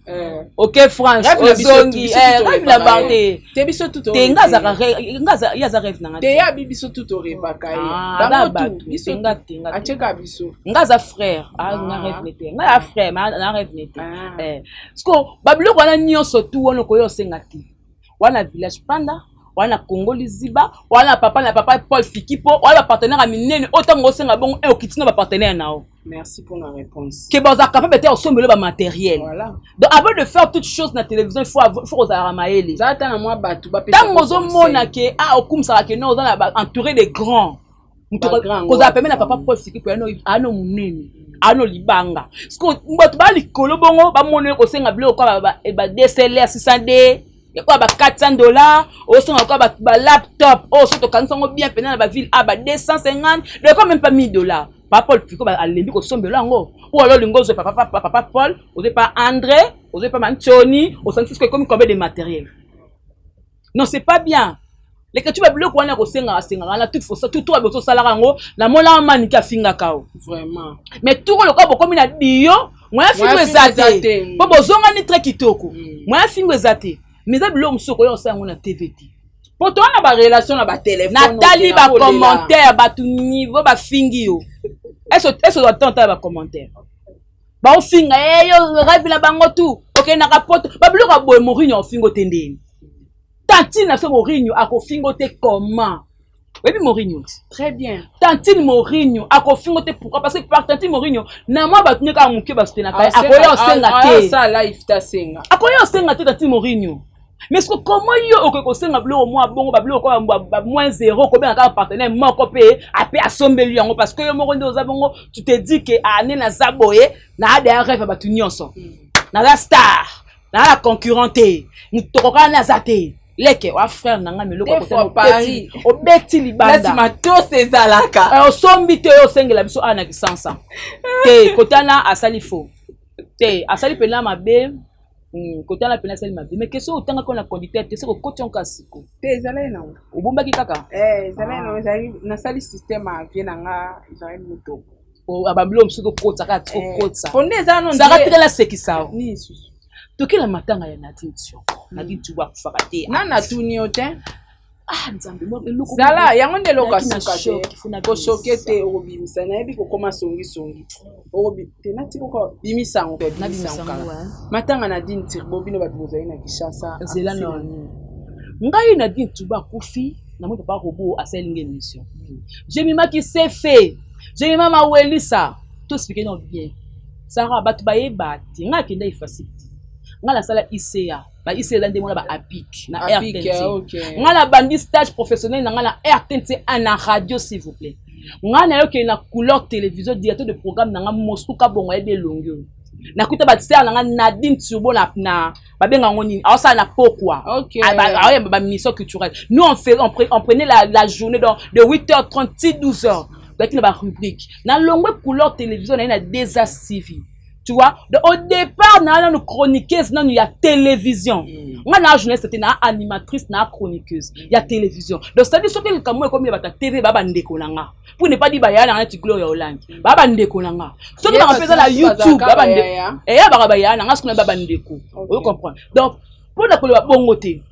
OK France, ozongi, rêve na bango. Te biso tout. Te ngaza yaza rêve na ngati. Te ya biso tout rêve kaye. Bango tout, biso tinga. Acheka biso. Ngaza frère, nga rêve nete. Nga frère, na rêve nete. Sko babiloko wana nyonso tout wono koyo sengati. Wana village panda, wana Congo Liziba, wana papa Paul Fikipo, wana partenaire à minene autant ngosenga bon e okitina ba partenaire nao. Merci pour la réponse. Que vous êtes capable de sombrer le matériel. Voilà. Donc avant de faire toutes choses dans la télévision, il faut aux aramaïli. Ça attend moi batu ba tant mozo mona ke okum ça ke no dans entouré de grands. Ko za permet na papa Paul Fikipo ano munene. Ano libanga. Parce que mbato ba likolo bongo ba mona ko senga blo ko ba DSLR 600D. Il y a $400, au son encore ba laptop, au son to kansango bien pendant la ville à ba 250, de quand même pas $1000. Papa Paul Fico ba alembi ko sombe lango. Ou alors lingo zo papa Paul, osez pas André, osez pas Anthony, au sens que comme combien de matériel. Non, c'est pas bien. Les que tu vas bloquer on a ko senga la toute faut ça tout toi boto salara ngo, la mola mani ka finga kao. Vraiment. Mais tout le ko comme na dio, moi fingo ezate. Bo bozonga ni très kitoko. Moi fingo ezate. Mais ça blom soko yo sa ngona TVT. Poto na ba relation na ba téléphone. Nathalie ba commentaire ba tout niveau ba fingi yo. Est-ce doit tenter ba commentaire. Ba o finga yo rêve na bango tout. OK na rapport ba bloka boy Mourinho fingo tendeni. Tantine na fait Mourinho ako fingo te comment? Oui Mourinho. Très bien. Tantine Mourinho ako fingo te pourquoi parce que par Tantine Mourinho na moi ba tunika muke ba stena kai akoyo senga te. Ça live ta senga. Akoyo senga te Tantine Mourinho. Mais est-ce que comment yo okosenga blo moi bongo ba blo ko ba moins 0 combien ka partenaire moko pe ape asombeli yango parce que yo moko ndo zabongo tu te dis que ane na zaboye na ada rêve ba tunyonso na la star na la concurrente ni tokoka na zate leke wa frère nanga meloko ko Paris obeti libanda là ma to sezalaka osombi te yo sengela biso ana kisansa te kotana asali fo te asali pena mabe côté la peine seulement mais que ça autant qu'on a conducteur c'est que côté on casse te zalé non obumba ki kaka zalé non zali na sali système a vient nga zali moto o abamblo msuko kota ka kota fonde za non ça ratira la sekisa ni susu to kila matanga ya natintion na bitu ba kufakate na tuni ote nzambe mo eloko zala yango ndelo kasuka te ko shokete obimisa na yebi ko koma songi obi te na tiko ko bimisa ngo na bimisa ngo matanga na din tirbo bino ba bozali na Kishasa zela non ngai na din tuba kufi na mo papa robo aselinga émission j'ai mis ma qui c'est fait j'ai mis mama welisa tout expliquer non bien Sarah batu ba yebati nga kenda ifacilité nga la sala ICA ba ICA la ndemo ba APIC na RTNC nga la bandi stage professionnel nga la RTNC na radio s'il vous plaît nga na yo ke na couleur télévision directeur de programme nga Moscou ka bongo ebe longyo na kuta ba tsela nga Nadine Turbo na ba benga ngoni alors ça na pourquoi ba mission culturelle nous on prenait la journée de 8h30 12h donc il y a une rubrique na longue couleur télévision na déjà suivi. Tu vois, au départ, nous avons une chroniqueuse, nous il y a télévision. On a une journaliste, une animatrice, une chroniqueuse. Il y a télévision. Donc, c'est-à-dire que le Cameroun est comme il y a TV, baba ndekolanga. Pour ne pas dire qu'il y a un petit gloire Hollande. Baba ndekolanga. Ce que nous faisons la YouTube, baba ndekolanga. Et ya baba ya, nous avons baba ndeko. Vous comprenez? Donc, pour ne pas bon côté.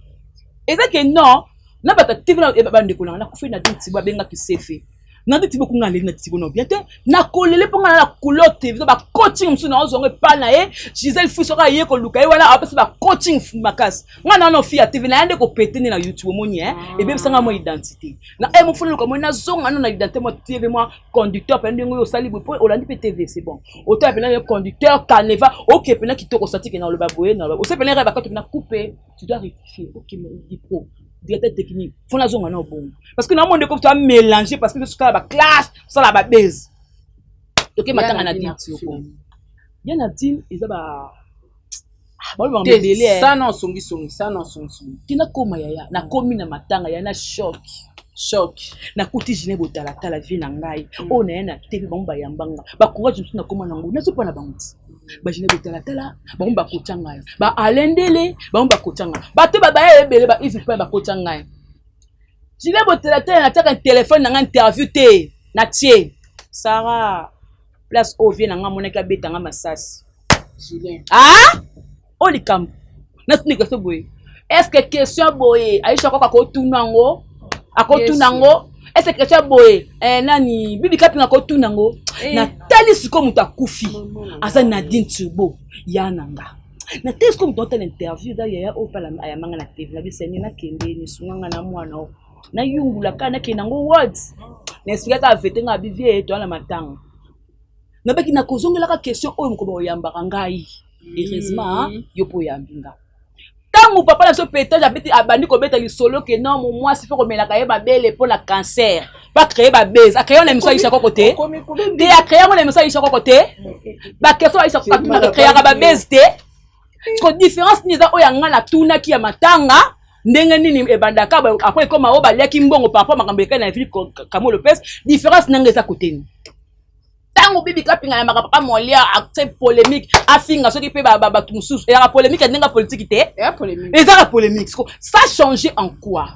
Et ça que non, n'a pas TV baba ndekolanga. Na kufi na dit baba benga qui s'est fait. Nandi tibo kunga le na tibo no bien te na kolele ponga na couleur TV ba coaching msu na ozonge pa na ye Giselle Fusoka ye ko luka ye wala apesa ba coaching makas ngana no fi ya TV na yande ko petene na YouTube moni e be sanga mo identité na mo fulu ko mo na zonga no na identité mo TV mo conducteur pe ndingo yo sali bo olandi pe TV c'est bon auto apena le conducteur caneva OK pena kitoko satike na lo baboye na o se pena reba ka tu na couper tu dois rectifier OK mais dit pro directeur technique faut la zone non bon parce que dans monde que tu as mélangé parce que ce cas ba clash ça la ba base donc matanga na dit bien na dit ils ba ba délai ça non songi kina koma ya na komi na matanga ya na choc na kuti jine botala tala vie na ngai o na na TV ba yambanga ba courage na koma na ngou na so pa na banguti ba jine botala tala ba mba kotanga ba alendele ba mba kotanga ba te ba ebele ba izi pa ba kotanga jine botala tala na taka téléphone na interview te na tie Sarah place au vie na nga moneka betanga masasi Julien. Ah? Oh, les cam. N'est-ce que c'est boy? Est-ce que question boy? Aïcha quoi kotunango? Akotunango? Est-ce que question boy? Nani? Bibi kapinga kotunango? Na tali siko mutakufi. Asa Nadine Turbo. Yananga. Na tali siko mutonta l'interview da yaya opala ayamanga na TV. Na biseni na kende ni sunganga na mwana o. Na yungula kana kenango words. Na expliquer ka vete nga bivie eto na matanga. Na baki na kozongela ka question oyo mkoba oyambaka ngai. Heureusement, yo po yambinga. Tango papa na so pétage abeti abandi ko beta li solo que non mon moi si faut ko melaka ye ba belle pour la cancer. Pas créer ba base. A créer on émission Aïcha côté. Té a créer on émission Aïcha côté. Ba question Aïcha côté créer ba base té. Ko différence ni za oyanga na tuna ki ya matanga. Ndenge nini ebandaka après comme o ba leki mbongo par rapport makambeka na vie Kamo Lopez différence nanga za côté ni. Tango bibi kapinga ya makapa molia accept polémique afinga soki pe ba tumususu et la polémique ndenga politique té Et la polémique. Et ça la polémique ça a changé en quoi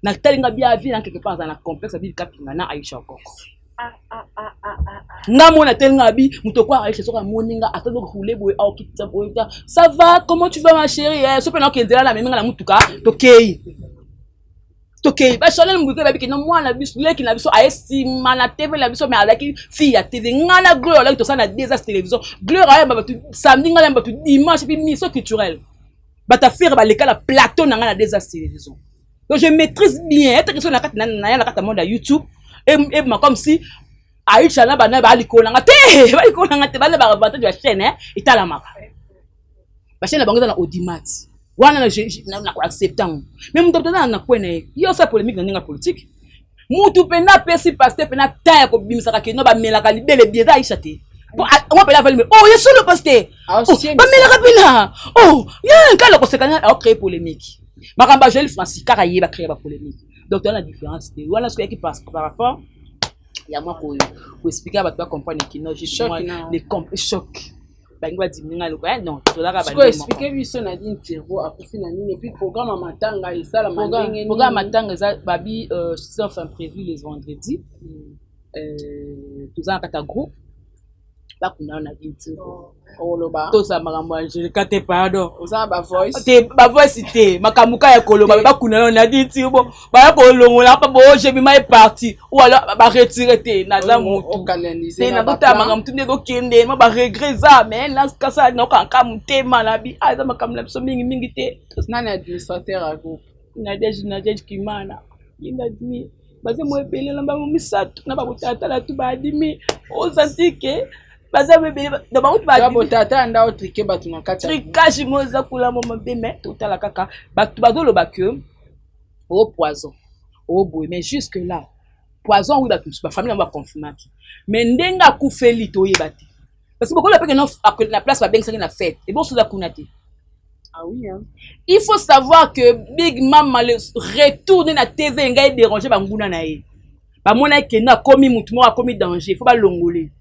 na talinga bien vie dans quelque part dans la complexe bibi kapinga na Aïcha Koko nga mona talinga bi mutoko Aïcha soka moninga atado rouler boy au kitsa boy ça va comment tu vas ma chérie so pe na kendela la meminga na mutuka tokei ok, bah chanel mbuke babi que non moi na biso leki na biso aestima na TV la biso mais alaki fille ya TV ngana gloire là to ça na désastre télévision gloire ya ba samedi ngana ba dimanche puis mission culturelle ba ta faire ba leka la plateau na ngana désastre télévision donc je maîtrise bien et que na kata na kata monde YouTube et comme si Aïcha na bana ba liko na te ba liko na te ba le ba avantage de la chaîne et ta la maka ba chaîne bango na audimat wana na acceptant même mutu tana na kwene yo sa polémique na politique mutu pena pesi pasteur pena ta ko bimisaka ke no ba melaka libele bien Aïcha te bon on pela valme oh yeso le pasteur ba melaka pena oh ya kala ko sekana a créer polémique makamba Joël Francis kaka yeba créer ba polémique donc on a différence de wana ce qui passe par rapport ya moi ko expliquer ba toi comprendre que non j'ai les choc bangwa diminga loko non tolaka ba ko expliquer biso Nadine Turbo akufi na nini et puis programme matanga isala mandenge programme matanga za babi sauf imprévu les vendredis tous en kata groupe ba kuna Nadine Turbo oloba to sa makambo je kate pardon oza ba voice te ba voice te makamuka ya koloba ba kuna Nadine Turbo ba ko longola pa bo je bi mai parti ou alors ba retirer te na za mutu canaliser na bota makamtu ne do kende ma ba regret za mais na kasa no kanka mutema na bi aza makamla biso mingi te nani administrateur a groupe na deje kimana inda dimi baze mo ebele na ba misato na ba botata la tu ba dimi o santike baza bebele do ba utu ba botata nda otrike batu na kati trikage moza kula mo mabeme totala kaka batu bazolo ba que au poison au boy mais jusque là poison oui batu ba famille va confirmer mais ndenga kufeli to yebati parce que beaucoup la peke non na place ba benga na fête et bon sous la kunati. Ah oui hein. Il faut savoir que Big Mama le retourne na TV ngai déranger ba nguna na ye ba mona ke na komi mutu mo a komi danger faut ba longolé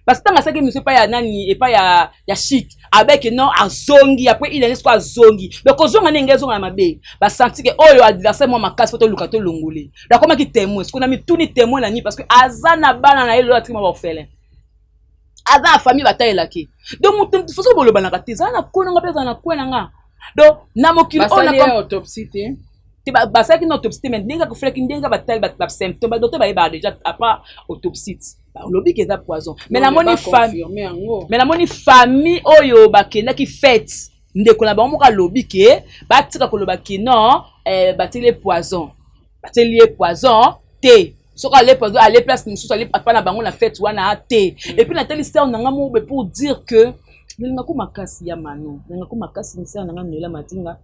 parce que tant ça que monsieur pas ya nani et pas ya chic avec non a zongi après il est quoi zongi donc ozonga nenge zonga mabe ba senti que oh le adversaire moi makasi photo lukato longolé la comment qui témoin est-ce qu'on a mis tout ni témoin la ni parce que azana bana na elo atima ba orphelin azana famille bataille la ki donc mutu faut so bolo bana katiza na kona ngapeza na kwena nga donc na mokili on a comme autopsie te ba ça qui not autopsie mais ndinga ko fela ki ndinga bataille ba symptômes ba docteur ba déjà à part autopsie ba lobi que ça poison mais la moni famille oyo ba kenda ki fête ndeko na ba mo ka lobi ke ba tika ko loba ki non ba tele poison te soka les poison aller place ni so aller pas na bango na fête wana te et puis na telle histoire na ngamo pour dire que ninga ko makasi ya mano ninga ko makasi ni sa na ngano la matinga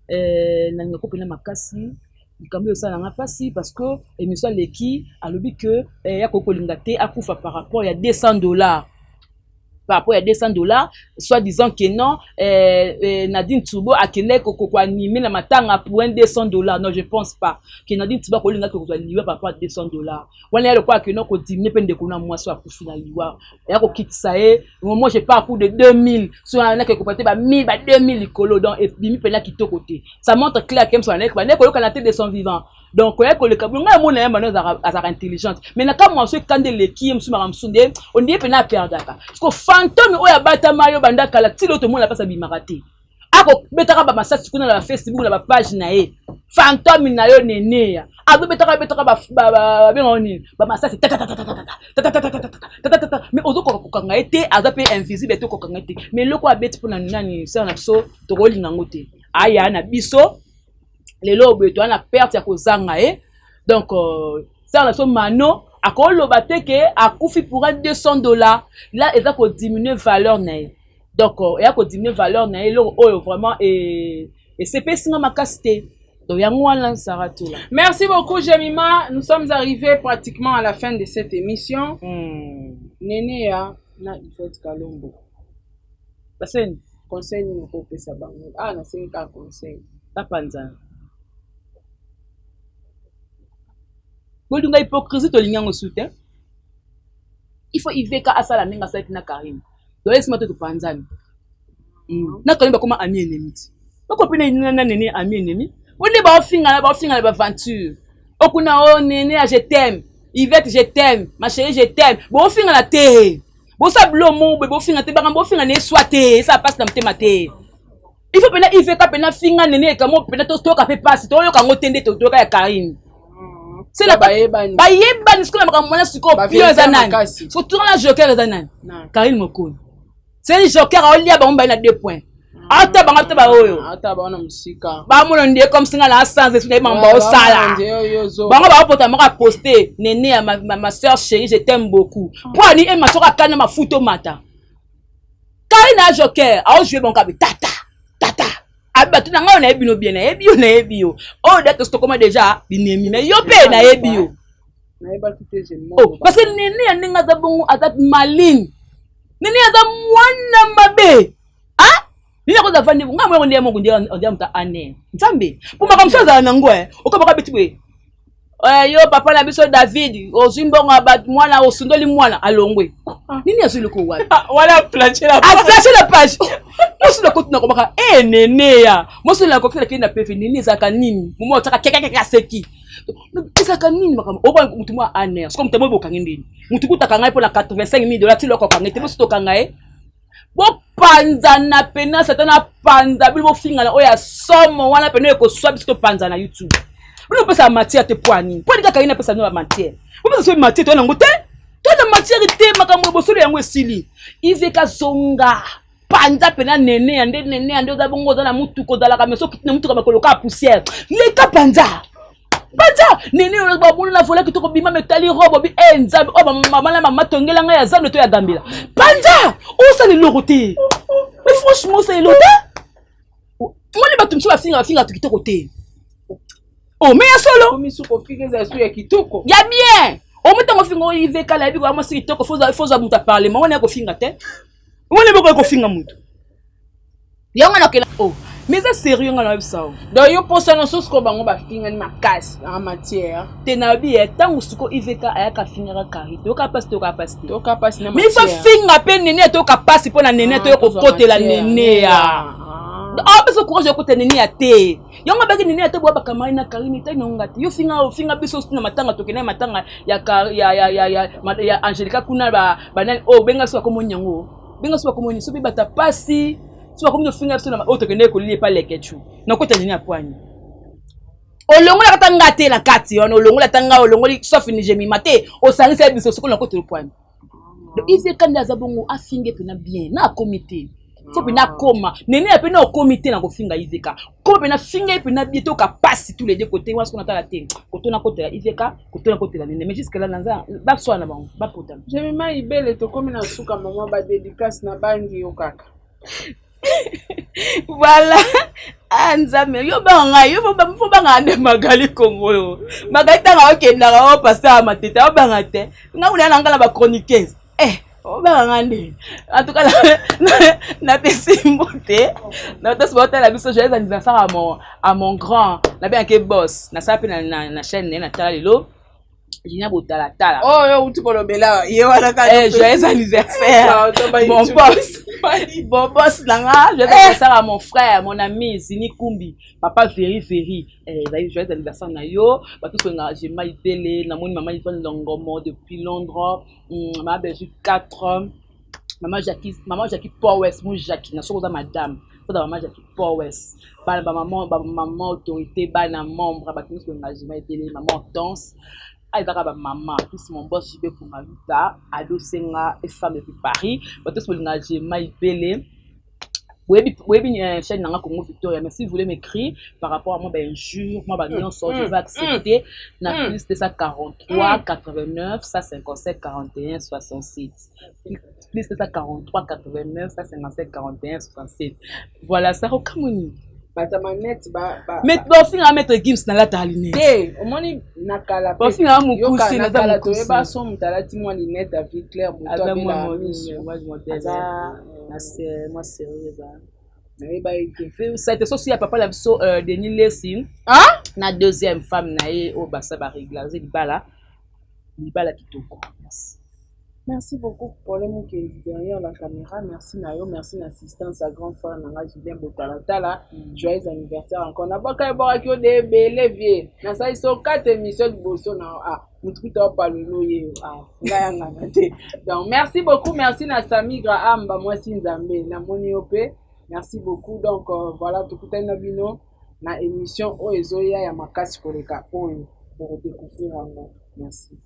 na ko pena makasi likambo ça na pasi parce que émission leki alobi que ya kokolinga te akufa par rapport ya $200 par rapport à $200 soit disant que non Nadine Turbo a kene ko animer na matanga pour $200 non je pense pas que Nadine Turbo ko linga ko liwa par rapport à $200 wana le quoi que non ko diminuer pende ko na mois soit akufi na liwa ya ko kitisa moi je pas à coup de 2000 sur na ko porter ba 1000 ba 2000 likolo donc et bimi pena kitoko te ça montre clair que so na ko na te de son vivant donc il y a que le cabine on a un manœuvre à intelligente mais na comme moi ce quand de l'équipe sur ma msonde on dit pena perdre parce que fantôme o ya bata mayo banda kala ti l'autre monde la passe bimarate ako betaka ba message kuna na Facebook na ba page na e fantôme na yo nene ya ado betaka ba benoni ba message mais ozo ko kanga été azape invisible to ko kanga été mais loko abeti pona nani ça na so to kolinga ngote aya na biso lelo beto na perte ya kozanga donc ça na so mano akoloba te ke akufi pour $200 là eza ko diminuer valeur na e donc il y a ko diminuer valeur na e lo oyo vraiment et c'est pessinga makasite donc yango wana saratula. Merci beaucoup Jemima, nous sommes arrivés pratiquement à la fin de cette émission. Nene ya na Yvette Kalombo baseni conseil ni ko pesa bango na sengi ka conseil tapanza bodunga hypocrisie to linyango soutien il faut iveka asala ninga site na Karim donc laisse moi te panzani na Karim ba koma ami ennemi bako pina na nene ami ennemi oni ba ofinga ba aventure okuna o nene je t'aime Yvette je t'aime ma chérie je t'aime bo ofinga la te bo sablo mo be bo finga te ba bo finga ne swate ça passe dans mtema te il faut pena iveka pena finga nene ka mo pena to ka pe passe to yo ka ngotende to ka ya Karim. C'est la bayebani ce qu'on a mona siko pio zanan surtout la joker zanan Karim Mokoni c'est le joker a lia ba na 2 points ata ba oyo ata ba na musika ba mo ndie comme singa la sans esprit mamba o sala ba pota maka poster nene ya ma sœur chérie je t'aime beaucoup pour ni e masoka kana ma photo mata Karim na joker a jouer bon kabi tata abatu na ngao na ebino bien na ebio oh date sto comment déjà binemi mais yo pe na ebio na eba tute je oh parce que nene ya ninga za bongo atat maline nene ya za mwana mabe nene ko za fandi ngamo ngo ndiye mongo ndiye mta ane nzambe puma comme ça za na ngwe okaba bitwe yo papa na biso David ozimbongo abat mwana osundoli mwana alongwe nini azuliko wapi wala plancher la page mosu na kotina komaka nene ya mosu na kokela kina pefe nini zaka nini mumo otaka keka seki zaka nini makama oba mutu mwa ane parce que mutu mo bokangi ndini mutu kutaka ngai po na $85,000 ti loko kangai te mosu to kangai bo panza na pena satana panza bilo finga na oya somo wana pena ko swab to panza na YouTube. On peut ça matière te poignée. Pour dire qu'il y a personne la matière. On peut ça matière toi n'angote. Toi la matière te makambo bosolo yango esili. Iveka zonga. Panda pena nene ande za bongo za na mutu ko dala kameso kitine mutu ka koloka poussière. Leka panda. Panda nene o ba bulu na vola kitoko bima metali robo bi nzambe o mama la mama tongela nga ya zando to ya gambela. Panda o ça le loroté. Mais franchement c'est loroté. Moi les batumsu ba finga to kitoko te. Oh mais ya solo komi suko finga za su ya kitoko ya bien o mutango finga iveka la bi kwa mo si kitoko faut muta parler mais on est ko finga te on est ko finga mutu ya ngana kela oh mais c'est sérieux ngana websa donc yo posa no sosko bango ba finga ni makasi en matière te na bi etango suko iveka ayaka finga ka kari to ka passe na mais il faut finga pe nene to ka passe po na nene to ko kotela nene ya beso courage ko teneni ya te yonga baki nini ate bwa bakamai na Karim te nonga te yo finga biso na matanga tokena matanga ya Angelica kuna ba nani oh benga so ko monyango benga so ko moni so bi bata pasi so ko mo finga so na o tokene ko lié pa lekechu na ko teneni apwani olongola katanga te la kati ono olongola tanga olongoli sauf ni Jemima te o sangisa biso so ko na ko topwani donc ici kanda za bongo afinge pena bien na comité faut pena koma nene pena au comité na ko finga Iveka ko pena finga pena bieto ka passe tous les deux côtés parce qu'on attend la tête côté na côté Iveka côté na côté la nene mais jusque là nanza ba swana ba ba potam Jemima ibele to komi na suka mama ba dédicace na bangi yo kaka voilà anzame yo banga yo fo banga de magali kongo magali tanga okenda ka o pasteur matete o banga te ngakuna na ngala ba chroniqueuse oh bangande en tout cas na pesimbote na tasbota la biso joyeux anniversaire à mon grand na bien que boss na sape na chaîne na talelo Jina botala tala oh yo uti kolobela ye wana ka joyeux anniversaire mon boss Bon, boss, je vais faire ça à mon frère, mon ami, Zini Kumbi. Papa Ferry. Je vais anniversaire na yo. Parce que j'ai mal télé, maman il fait Longomo depuis Londres. Maman Belgique 4. Maman Jackie Powers, mon Jackie, na sokoza madame. Pour maman Jackie Powers. Maman autorité, na membre, ba tous j'ai mal télé, maman danse. Ah, maman, plus mon boss JB pour ma vita, ado senga et femme depuis Paris. Ba tous j'ai mal télé. Oui, chaîne Nanga Congo Victoria, mais si vous voulez m'écrire par rapport à moi, ben jure, moi, je vais accepter. Na plus de ça 43 89 157 41 67. Plus de ça 43 89 157 41 67. Voilà, ça rekamoni. Mais aussi on va mettre Gims dans la taline. Au moins nakala. Aussi on va mousser dans la taline. Ba son mutala ti moi lunette avec clair pour toi moi je modèle. Moi sérieux ça c'était aussi à papa la biso Denis Lessing. Ah? Na deuxième femme na e au basa ba réglager libala kitoko. Merci beaucoup pour les mots qui est derrière la caméra. Merci Nayo, merci l'assistance à grand frère Nanga Julien Botalatala. Joyeux anniversaire encore. Na baka bora ki o de belé vieux. Na ça ils sont 4 émissions de bosso na mutukuta pa loloye. Donc merci beaucoup, merci na Sami Graham ba moi Sinzambe na moni opé. Merci beaucoup. Donc voilà tout na bino na émission o ezoya ya makasi koleka oyo pour découvrir encore. Merci.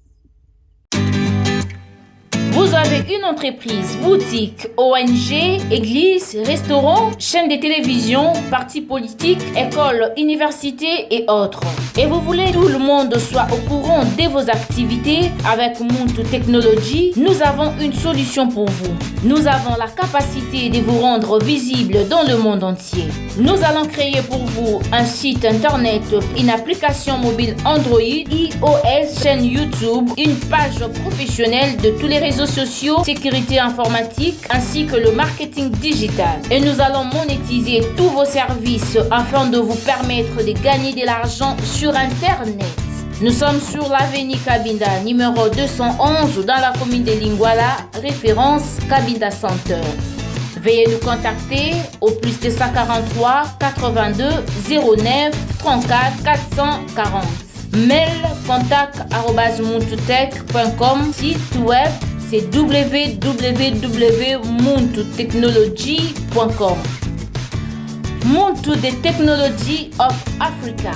Vous avez une entreprise, boutique, ONG, église, restaurant, chaîne de télévision, parti politique, école, université et autres. Et vous voulez que tout le monde soit au courant de vos activités avec Muntu Technology, nous avons une solution pour vous. Nous avons la capacité de vous rendre visible dans le monde entier. Nous allons créer pour vous un site internet, une application mobile Android, iOS, chaîne YouTube, une page professionnelle de tous les réseaux sociaux, sécurité informatique ainsi que le marketing digital. Et nous allons monétiser tous vos services afin de vous permettre de gagner de l'argent sur Internet. Nous sommes sur l'avenue Kabinda, numéro 211 dans la commune de Lingwala, référence Kabinda Center. Veuillez nous contacter au plus de 143 82 09 34 440. Mail contact@muntutech.com. Site web c'est www.muntutechnology.com. Muntu the Technology of Africa.